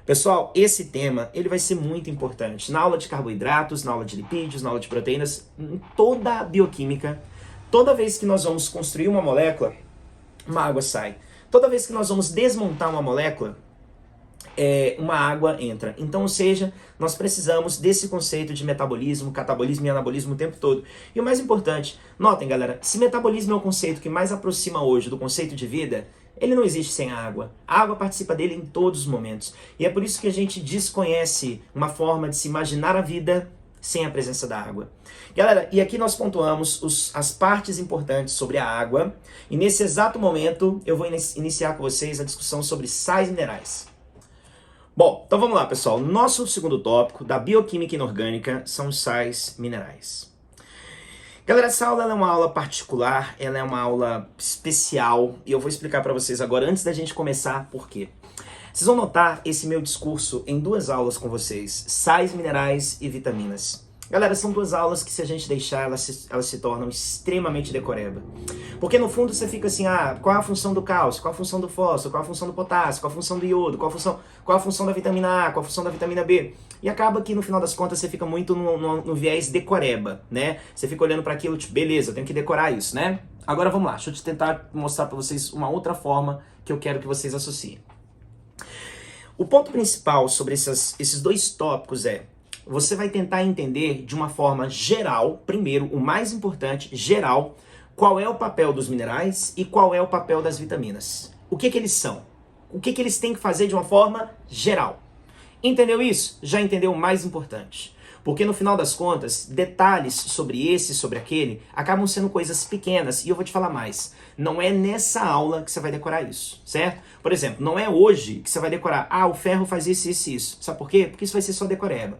Pessoal, esse tema ele vai ser muito importante na aula de carboidratos, na aula de lipídios, na aula de proteínas, em toda a bioquímica. Toda vez que nós vamos construir uma molécula, uma água sai. Toda vez que nós vamos desmontar uma molécula, uma água entra. Então, ou seja, nós precisamos desse conceito de metabolismo, catabolismo e anabolismo o tempo todo. E o mais importante, notem galera, se metabolismo é o conceito que mais aproxima hoje do conceito de vida, ele não existe sem a água. A água participa dele em todos os momentos. E é por isso que a gente desconhece uma forma de se imaginar a vida sem a presença da água. Galera, e aqui nós pontuamos as partes importantes sobre a água. E nesse exato momento eu vou iniciar com vocês a discussão sobre sais minerais. Bom, então vamos lá, pessoal. Nosso segundo tópico da bioquímica inorgânica são os sais minerais. Galera, essa aula é uma aula particular, ela é uma aula especial e eu vou explicar para vocês agora, antes da gente começar, por quê. Vocês vão notar esse meu discurso em duas aulas com vocês, sais minerais e vitaminas. Galera, são duas aulas que se a gente deixar, elas se tornam extremamente decoreba. Porque no fundo você fica assim, qual é a função do cálcio, qual é a função do fósforo, qual é a função do potássio, qual é a função do iodo, qual é a função da vitamina A, qual é a função da vitamina B. E acaba que no final das contas você fica muito no viés decoreba, né? Você fica olhando para aquilo, tipo, beleza, eu tenho que decorar isso, né? Agora vamos lá, deixa eu tentar mostrar para vocês uma outra forma que eu quero que vocês associem. O ponto principal sobre esses dois tópicos é, você vai tentar entender de uma forma geral, primeiro, o mais importante, geral, qual é o papel dos minerais e qual é o papel das vitaminas. O que eles são? o que eles têm que fazer de uma forma geral. Entendeu isso? Já entendeu o mais importante. Porque no final das contas, detalhes sobre esse, sobre aquele, acabam sendo coisas pequenas. E eu vou te falar mais. Não é nessa aula que você vai decorar isso, certo? Por exemplo, não é hoje que você vai decorar, o ferro faz isso, isso e isso. Sabe por quê? Porque isso vai ser só decoreba.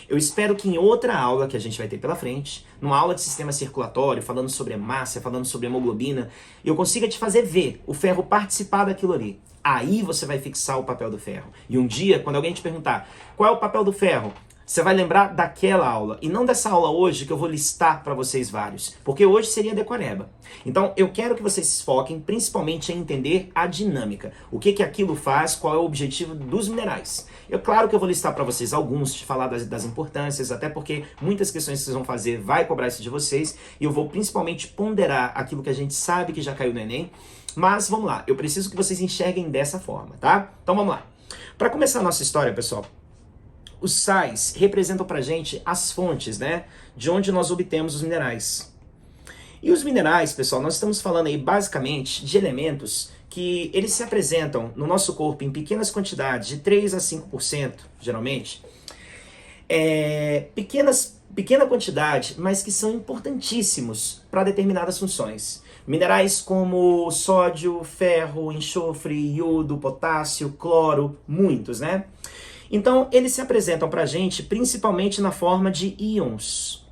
Eu espero que em outra aula que a gente vai ter pela frente, numa aula de sistema circulatório, falando sobre hemácia, falando sobre hemoglobina, eu consiga te fazer ver o ferro participar daquilo ali. Aí você vai fixar o papel do ferro. E um dia, quando alguém te perguntar qual é o papel do ferro, você vai lembrar daquela aula, e não dessa aula hoje que eu vou listar para vocês vários, porque hoje seria decoreba. Então eu quero que vocês se foquem principalmente em entender a dinâmica, o que aquilo faz, qual é o objetivo dos minerais. Claro que eu vou listar para vocês alguns, te falar das importâncias, até porque muitas questões que vocês vão fazer vai cobrar isso de vocês, e eu vou principalmente ponderar aquilo que a gente sabe que já caiu no Enem, mas vamos lá, eu preciso que vocês enxerguem dessa forma, tá? Então vamos lá. Para começar a nossa história, pessoal, os sais representam pra gente as fontes, né? De onde nós obtemos os minerais. E os minerais, pessoal, nós estamos falando aí basicamente de elementos que eles se apresentam no nosso corpo em pequenas quantidades, de 3 a 5%, geralmente. Pequena quantidade, mas que são importantíssimos para determinadas funções. Minerais como sódio, ferro, enxofre, iodo, potássio, cloro, muitos, né? Então, eles se apresentam para a gente principalmente na forma de íons.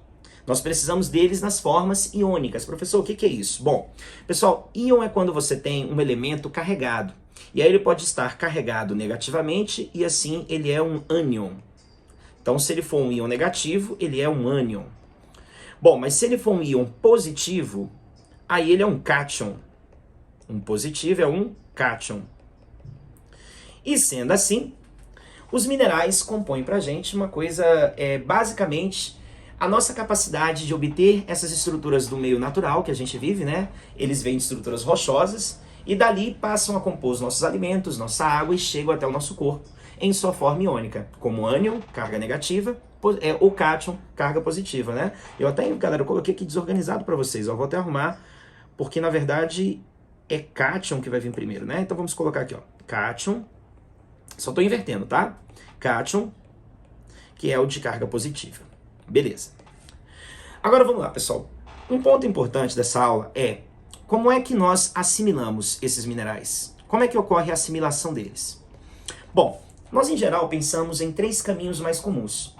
Nós precisamos deles nas formas iônicas. Professor, o que é isso? Bom, pessoal, íon é quando você tem um elemento carregado. E aí ele pode estar carregado negativamente e assim ele é um ânion. Então, se ele for um íon negativo, ele é um ânion. Bom, mas se ele for um íon positivo, aí ele é um cátion. Um positivo é um cátion. E sendo assim, os minerais compõem para a gente uma coisa, basicamente, a nossa capacidade de obter essas estruturas do meio natural que a gente vive, né? Eles vêm de estruturas rochosas e dali passam a compor os nossos alimentos, nossa água e chegam até o nosso corpo em sua forma iônica, como ânion, carga negativa, ou cátion, carga positiva, né? Eu até, galera, eu coloquei aqui desorganizado para vocês, eu vou até arrumar, porque na verdade é cátion que vai vir primeiro, né? Então vamos colocar aqui, ó, cátion. Só estou invertendo, tá? Cátion, que é o de carga positiva. Beleza. Agora vamos lá, pessoal. Um ponto importante dessa aula é como é que nós assimilamos esses minerais? Como é que ocorre a assimilação deles? Bom, nós em geral pensamos em 3 caminhos mais comuns.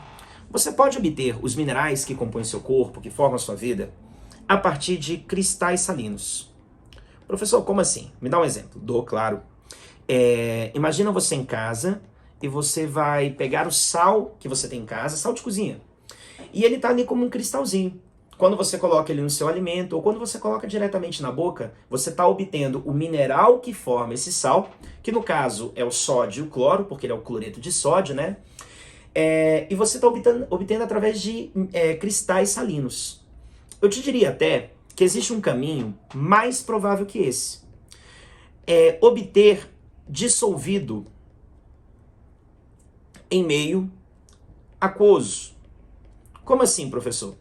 Você pode obter os minerais que compõem seu corpo, que formam a sua vida, a partir de cristais salinos. Professor, como assim? Me dá um exemplo. Dou, claro. Imagina você em casa e você vai pegar o sal que você tem em casa, sal de cozinha, e ele está ali como um cristalzinho. Quando você coloca ele no seu alimento ou quando você coloca diretamente na boca, você está obtendo o mineral que forma esse sal, que no caso é o sódio e o cloro, porque ele é o cloreto de sódio, né? E você está obtendo através de cristais salinos. Eu te diria até que existe um caminho mais provável que esse. Obter dissolvido em meio aquoso. Como assim, professor?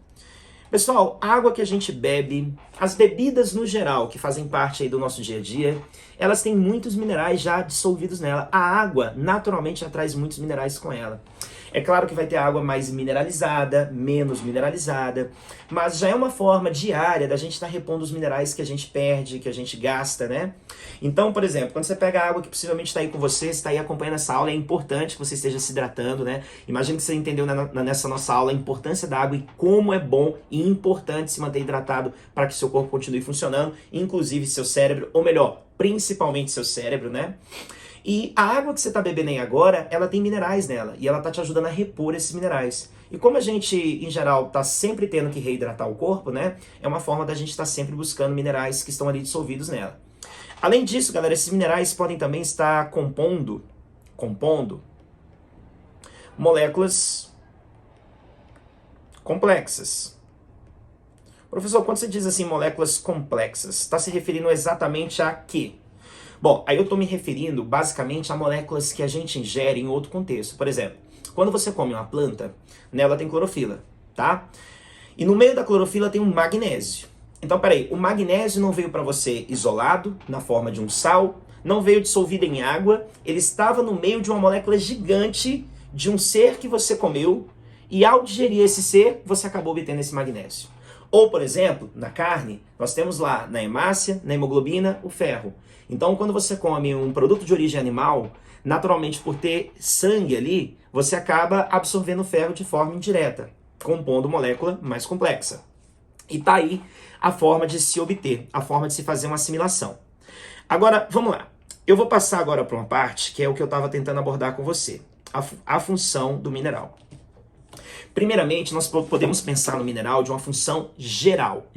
Pessoal, a água que a gente bebe, as bebidas no geral que fazem parte aí do nosso dia a dia, elas têm muitos minerais já dissolvidos nela. A água naturalmente já traz muitos minerais com ela. É claro que vai ter água mais mineralizada, menos mineralizada, mas já é uma forma diária da gente estar repondo os minerais que a gente perde, que a gente gasta, né? Então, por exemplo, quando você pega a água que possivelmente está aí com você, está aí acompanhando essa aula, é importante que você esteja se hidratando, né? Imagina que você entendeu nessa nossa aula a importância da água e como é bom e importante se manter hidratado para que seu corpo continue funcionando, inclusive seu cérebro, ou melhor, principalmente seu cérebro, né? E a água que você está bebendo aí agora, ela tem minerais nela, e ela está te ajudando a repor esses minerais. E como a gente, em geral, está sempre tendo que reidratar o corpo, né? É uma forma da gente estar sempre buscando minerais que estão ali dissolvidos nela. Além disso, galera, esses minerais podem também estar compondo moléculas complexas. Professor, quando você diz assim moléculas complexas, está se referindo exatamente a quê? Bom, aí eu estou me referindo basicamente a moléculas que a gente ingere em outro contexto. Por exemplo, quando você come uma planta, nela tem clorofila, tá? E no meio da clorofila tem um magnésio. Então, peraí, o magnésio não veio para você isolado, na forma de um sal, não veio dissolvido em água, ele estava no meio de uma molécula gigante de um ser que você comeu, e ao digerir esse ser, você acabou obtendo esse magnésio. Ou, por exemplo, na carne, nós temos lá na hemácia, na hemoglobina, o ferro. Então, quando você come um produto de origem animal, naturalmente por ter sangue ali, você acaba absorvendo o ferro de forma indireta, compondo molécula mais complexa. E tá aí a forma de se obter, a forma de se fazer uma assimilação. Agora, vamos lá. Eu vou passar agora para uma parte que é o que eu estava tentando abordar com você, a função do mineral. Primeiramente, nós podemos pensar no mineral de uma função geral.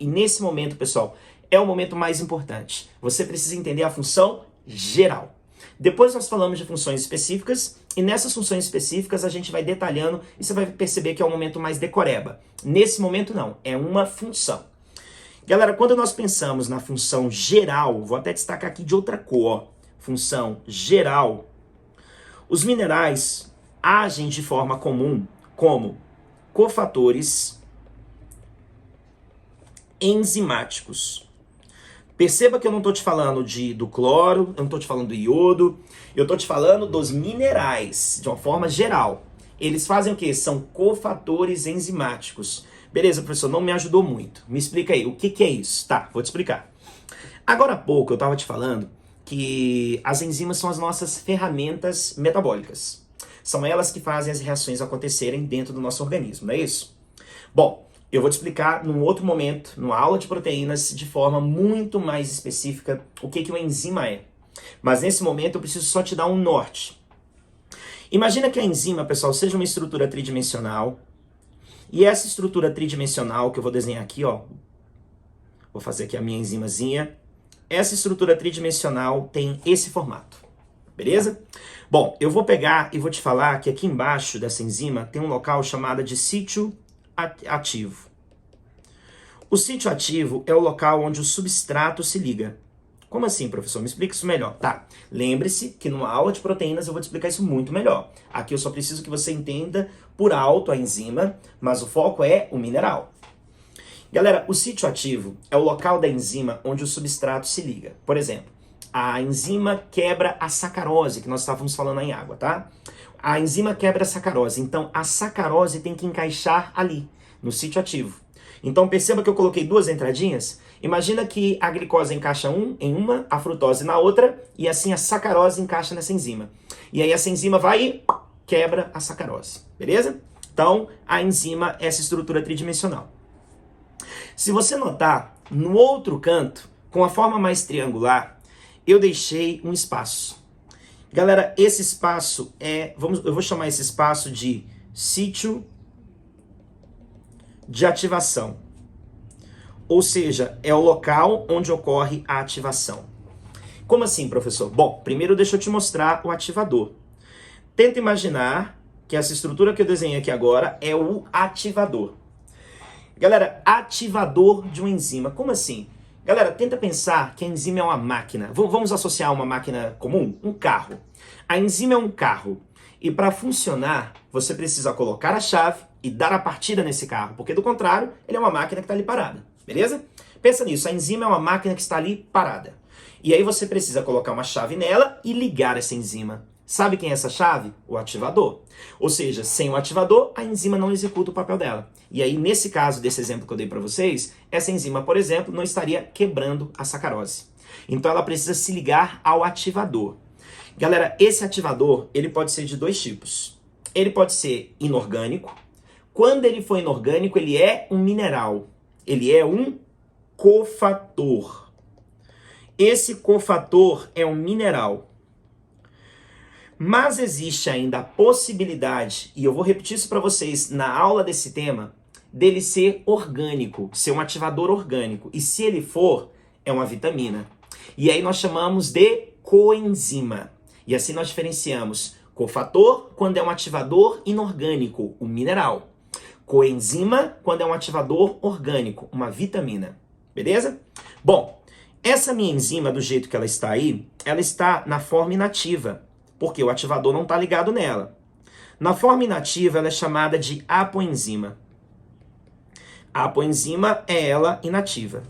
E nesse momento, pessoal, é o momento mais importante. Você precisa entender a função geral. Depois nós falamos de funções específicas, e nessas funções específicas a gente vai detalhando e você vai perceber que é um momento mais decoreba. Nesse momento não, é uma função. Galera, quando nós pensamos na função geral, vou até destacar aqui de outra cor, ó, função geral, os minerais agem de forma comum como cofatores enzimáticos. Perceba que eu não estou te falando do cloro, eu não estou te falando do iodo, eu estou te falando dos minerais, de uma forma geral. Eles fazem o quê? São cofatores enzimáticos. Beleza, professor, não me ajudou muito. Me explica aí, o que é isso? Tá, vou te explicar. Agora há pouco eu estava te falando que as enzimas são as nossas ferramentas metabólicas. São elas que fazem as reações acontecerem dentro do nosso organismo, não é isso? Bom, eu vou te explicar num outro momento, numa aula de proteínas, de forma muito mais específica, o que uma enzima é. Mas nesse momento eu preciso só te dar um norte. Imagina que a enzima, pessoal, seja uma estrutura tridimensional, e essa estrutura tridimensional que eu vou desenhar aqui, ó, vou fazer aqui a minha enzimazinha, essa estrutura tridimensional tem esse formato, beleza? Bom, eu vou pegar e vou te falar que aqui embaixo dessa enzima tem um local chamado de sítio ativo. O sítio ativo é o local onde o substrato se liga. Como assim, professor? Me explica isso melhor. Tá, lembre-se que numa aula de proteínas eu vou te explicar isso muito melhor. Aqui eu só preciso que você entenda por alto a enzima, mas o foco é o mineral. Galera, o sítio ativo é o local da enzima onde o substrato se liga. Por exemplo, a enzima quebra a sacarose, que nós estávamos falando aí em água, tá? A enzima quebra a sacarose, então a sacarose tem que encaixar ali, no sítio ativo. Então perceba que eu coloquei duas entradinhas. Imagina que a glicose encaixa em uma, a frutose na outra, e assim a sacarose encaixa nessa enzima. E aí essa enzima vai e quebra a sacarose, beleza? Então a enzima é essa estrutura tridimensional. Se você notar, no outro canto, com a forma mais triangular, eu deixei um espaço. Galera, esse espaço eu vou chamar esse espaço de sítio de ativação. Ou seja, é o local onde ocorre a ativação. Como assim, professor? Bom, primeiro deixa eu te mostrar o ativador. Tenta imaginar que essa estrutura que eu desenhei aqui agora é o ativador. Galera, ativador de uma enzima. Como assim? Galera, tenta pensar que a enzima é uma máquina. Vamos associar uma máquina comum? Um carro. A enzima é um carro. E para funcionar, você precisa colocar a chave e dar a partida nesse carro. Porque do contrário, ele é uma máquina que está ali parada. Beleza? Pensa nisso. A enzima é uma máquina que está ali parada. E aí você precisa colocar uma chave nela e ligar essa enzima. Sabe quem é essa chave? O ativador. Ou seja, sem o ativador, a enzima não executa o papel dela. E aí, nesse caso desse exemplo que eu dei para vocês, essa enzima, por exemplo, não estaria quebrando a sacarose. Então ela precisa se ligar ao ativador. Galera, esse ativador, ele pode ser de dois tipos. Ele pode ser inorgânico. Quando ele for inorgânico, ele é um mineral. Ele é um cofator. Esse cofator é um mineral. Mas existe ainda a possibilidade, e eu vou repetir isso para vocês na aula desse tema, dele ser orgânico, ser um ativador orgânico. E se ele for, é uma vitamina. E aí nós chamamos de coenzima. E assim nós diferenciamos cofator quando é um ativador inorgânico, um mineral. Coenzima quando é um ativador orgânico, uma vitamina. Beleza? Bom, essa minha enzima, do jeito que ela está aí, ela está na forma inativa. Porque o ativador não está ligado nela. Na forma inativa, ela é chamada de apoenzima. A apoenzima é ela inativa.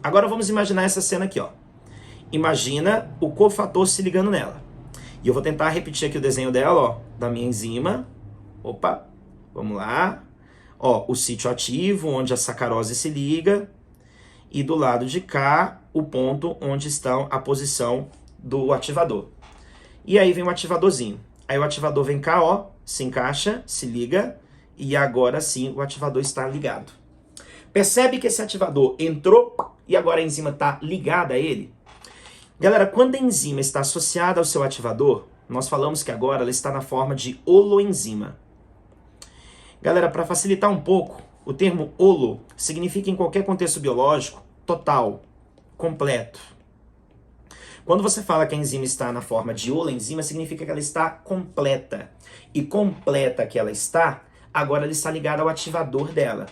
Agora vamos imaginar essa cena aqui, ó. Imagina o cofator se ligando nela. E eu vou tentar repetir aqui o desenho dela, ó, da minha enzima. Opa, vamos lá. Ó, o sítio ativo, onde a sacarose se liga. E do lado de cá, o ponto onde está a posição do ativador. E aí vem o ativadorzinho. Aí o ativador vem cá, ó, se encaixa, se liga. E agora sim o ativador está ligado. Percebe que esse ativador entrou e agora a enzima está ligada a ele? Galera, quando a enzima está associada ao seu ativador, nós falamos que agora ela está na forma de holoenzima. Galera, para facilitar um pouco, o termo holo significa em qualquer contexto biológico, total, completo. Quando você fala que a enzima está na forma de holoenzima, significa que ela está completa. E completa que ela está, agora ela está ligada ao ativador dela.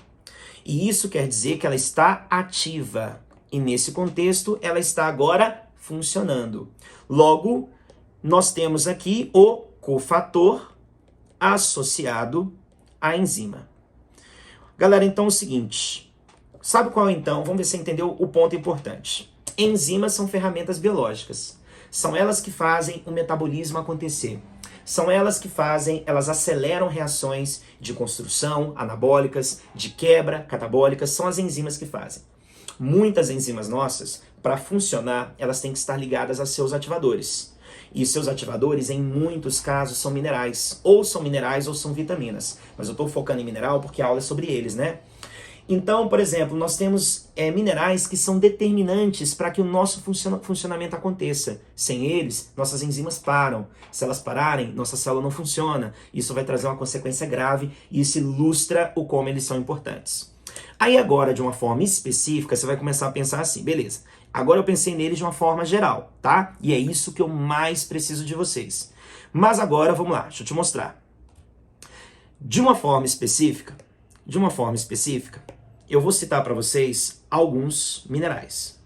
E isso quer dizer que ela está ativa. E nesse contexto, ela está agora funcionando. Logo, nós temos aqui o cofator associado à enzima. Galera, então é o seguinte. Sabe qual então? Vamos ver se você entendeu o ponto importante. Enzimas são ferramentas biológicas. São elas que fazem o metabolismo acontecer. São elas que elas aceleram reações de construção, anabólicas, de quebra, catabólicas, são as enzimas que fazem. Muitas enzimas nossas, para funcionar, elas têm que estar ligadas a seus ativadores. E seus ativadores, em muitos casos, são minerais ou são vitaminas. Mas eu estou focando em mineral porque a aula é sobre eles, né? Então, por exemplo, nós temos minerais que são determinantes para que o nosso funcionamento aconteça. Sem eles, nossas enzimas param. Se elas pararem, nossa célula não funciona. Isso vai trazer uma consequência grave e isso ilustra o como eles são importantes. Aí agora, de uma forma específica, você vai começar a pensar assim, beleza, agora eu pensei neles de uma forma geral, tá? E é isso que eu mais preciso de vocês. Mas agora, vamos lá, deixa eu te mostrar. De uma forma específica, eu vou citar para vocês alguns minerais.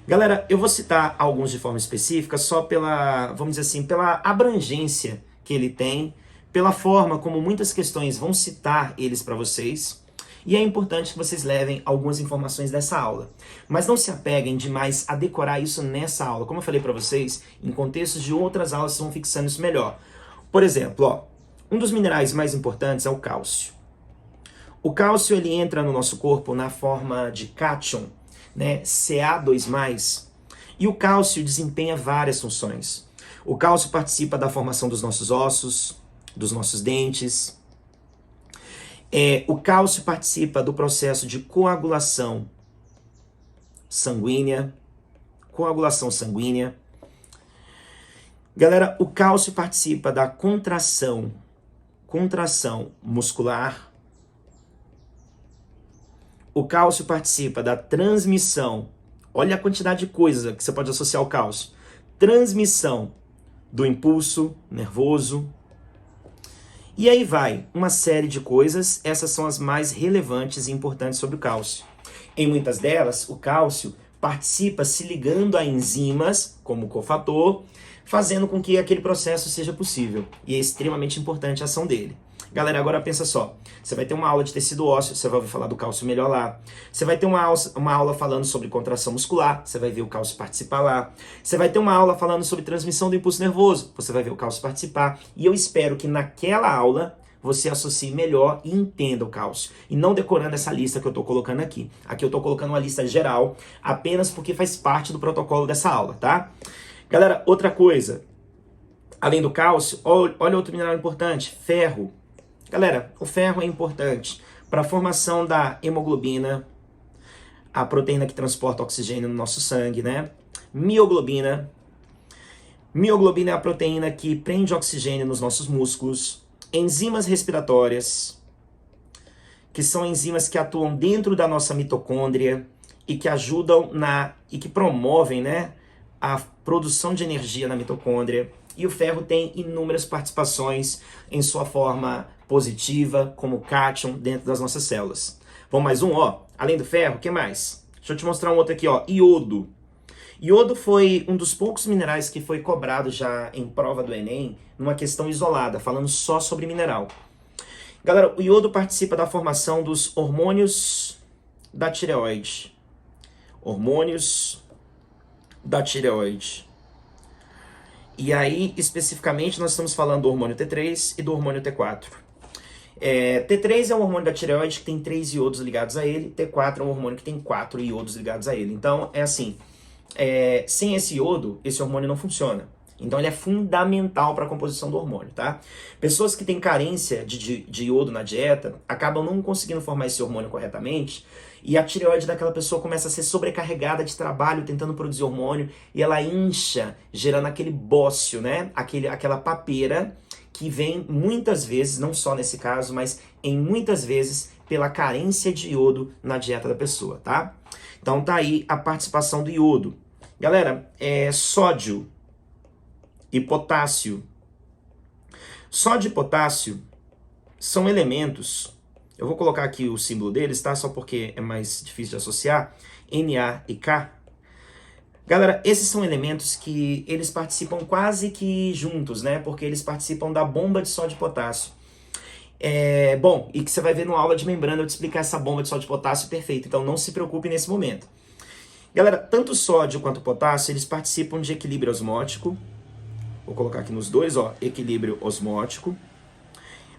Galera, eu vou citar alguns de forma específica só pela, vamos dizer assim, pela abrangência que ele tem, pela forma como muitas questões vão citar eles para vocês. E é importante que vocês levem algumas informações dessa aula. Mas não se apeguem demais a decorar isso nessa aula. Como eu falei para vocês, em contextos de outras aulas vocês vão fixando isso melhor. Por exemplo, ó, um dos minerais mais importantes é o cálcio. O cálcio ele entra no nosso corpo na forma de cátion, né, Ca2+, e o cálcio desempenha várias funções. O cálcio participa da formação dos nossos ossos, dos nossos dentes. O cálcio participa do processo de coagulação sanguínea. Galera, o cálcio participa da contração muscular. O cálcio participa da transmissão. Olha a quantidade de coisas que você pode associar ao cálcio. Transmissão do impulso nervoso. E aí vai, uma série de coisas. Essas são as mais relevantes e importantes sobre o cálcio. Em muitas delas, o cálcio participa se ligando a enzimas, como o cofator, fazendo com que aquele processo seja possível. E é extremamente importante a ação dele. Galera, agora pensa só, você vai ter uma aula de tecido ósseo, você vai ouvir falar do cálcio melhor lá. Você vai ter uma aula falando sobre contração muscular, você vai ver o cálcio participar lá. Você vai ter uma aula falando sobre transmissão do impulso nervoso, você vai ver o cálcio participar. E eu espero que naquela aula você associe melhor e entenda o cálcio. E não decorando essa lista que eu estou colocando aqui. Aqui eu estou colocando uma lista geral, apenas porque faz parte do protocolo dessa aula, tá? Galera, outra coisa, além do cálcio, olha outro mineral importante, ferro. Galera, o ferro é importante para a formação da hemoglobina, a proteína que transporta oxigênio no nosso sangue, né? Mioglobina. Mioglobina é a proteína que prende oxigênio nos nossos músculos. Enzimas respiratórias, que são enzimas que atuam dentro da nossa mitocôndria e que ajudam e que promovem, né, a produção de energia na mitocôndria. E o ferro tem inúmeras participações em sua forma positiva, como cátion, dentro das nossas células. Vamos mais um, ó. Além do ferro, o que mais? Deixa eu te mostrar um outro aqui, ó. Iodo. Iodo foi um dos poucos minerais que foi cobrado já em prova do Enem, numa questão isolada, falando só sobre mineral. Galera, o iodo participa da formação dos hormônios da tireoide. Hormônios da tireoide. E aí, especificamente, nós estamos falando do hormônio T3 e do hormônio T4. T3 é um hormônio da tireoide que tem 3 iodos ligados a ele, T4 é um hormônio que tem 4 iodos ligados a ele. Então, é assim, sem esse iodo, esse hormônio não funciona. Então, ele é fundamental para a composição do hormônio, tá? Pessoas que têm carência de iodo na dieta acabam não conseguindo formar esse hormônio corretamente e a tireoide daquela pessoa começa a ser sobrecarregada de trabalho tentando produzir hormônio e ela incha, gerando aquele bócio, né? Aquela papeira que vem muitas vezes, não só nesse caso, mas em muitas vezes pela carência de iodo na dieta da pessoa, tá? Então tá aí a participação do iodo. Galera, sódio e potássio. Sódio e potássio são elementos, eu vou colocar aqui o símbolo deles, tá? Só porque é mais difícil de associar, Na e K. Galera, esses são elementos que eles participam quase que juntos, né? Porque eles participam da bomba de sódio e potássio. Bom, e que você vai ver numa aula de membrana eu te explicar essa bomba de sódio e potássio perfeito, então não se preocupe nesse momento. Galera, tanto o sódio quanto o potássio, eles participam de equilíbrio osmótico. Vou colocar aqui nos dois, ó, equilíbrio osmótico.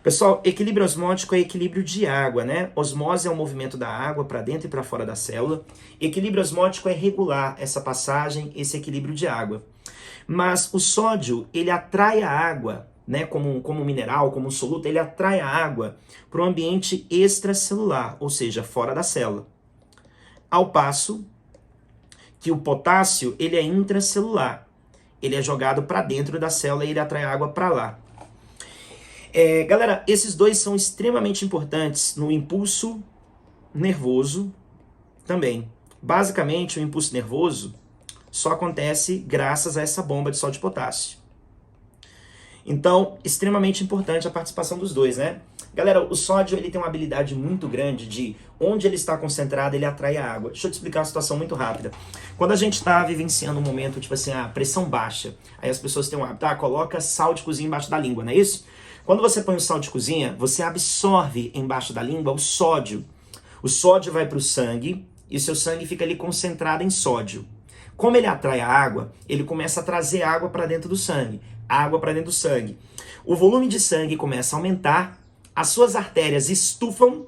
Pessoal, equilíbrio osmótico é equilíbrio de água, né? Osmose é o movimento da água para dentro e para fora da célula. Equilíbrio osmótico é regular essa passagem, esse equilíbrio de água. Mas o sódio, ele atrai a água, né? Como mineral, como soluto, ele atrai a água para o ambiente extracelular, ou seja, fora da célula. Ao passo que o potássio, ele é intracelular. Ele é jogado para dentro da célula e ele atrai água para lá. Galera, esses dois são extremamente importantes no impulso nervoso também. Basicamente, o impulso nervoso só acontece graças a essa bomba de sódio e potássio. Então, extremamente importante a participação dos dois, né? Galera, o sódio ele tem uma habilidade muito grande de onde ele está concentrado, ele atrai a água. Deixa eu te explicar uma situação muito rápida. Quando a gente está vivenciando um momento, tipo assim, pressão baixa, aí as pessoas têm um hábito, coloca sal de cozinha embaixo da língua, não é isso? Quando você põe o sal de cozinha, você absorve embaixo da língua o sódio. O sódio vai para o sangue e o seu sangue fica ali concentrado em sódio. Como ele atrai a água, ele começa a trazer água para dentro do sangue. Água para dentro do sangue. O volume de sangue começa a aumentar, as suas artérias estufam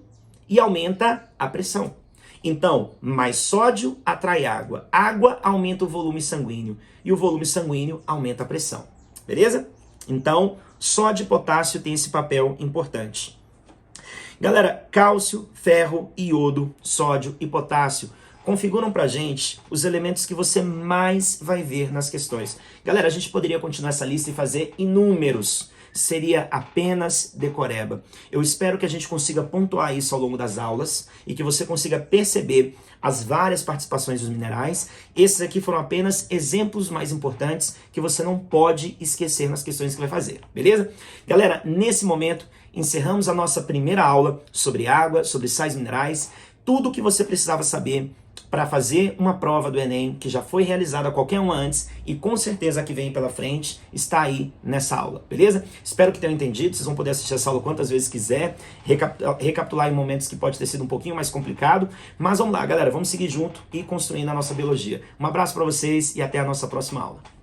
e aumenta a pressão. Então, mais sódio atrai água. Água aumenta o volume sanguíneo e o volume sanguíneo aumenta a pressão. Beleza? Então, sódio e potássio tem esse papel importante. Galera, cálcio, ferro, iodo, sódio e potássio configuram pra gente os elementos que você mais vai ver nas questões. Galera, a gente poderia continuar essa lista e fazer inúmeros. Seria apenas decoreba. Eu espero que a gente consiga pontuar isso ao longo das aulas e que você consiga perceber as várias participações dos minerais. Esses aqui foram apenas exemplos mais importantes que você não pode esquecer nas questões que vai fazer, beleza? Galera, nesse momento, encerramos a nossa primeira aula sobre água, sobre sais minerais, tudo o que você precisava saber para fazer uma prova do Enem que já foi realizada a qualquer um antes e com certeza a que vem pela frente está aí nessa aula, beleza? Espero que tenham entendido, vocês vão poder assistir essa aula quantas vezes quiser, recapitular em momentos que pode ter sido um pouquinho mais complicado, mas vamos lá, galera, vamos seguir junto e construindo a nossa biologia. Um abraço para vocês e até a nossa próxima aula.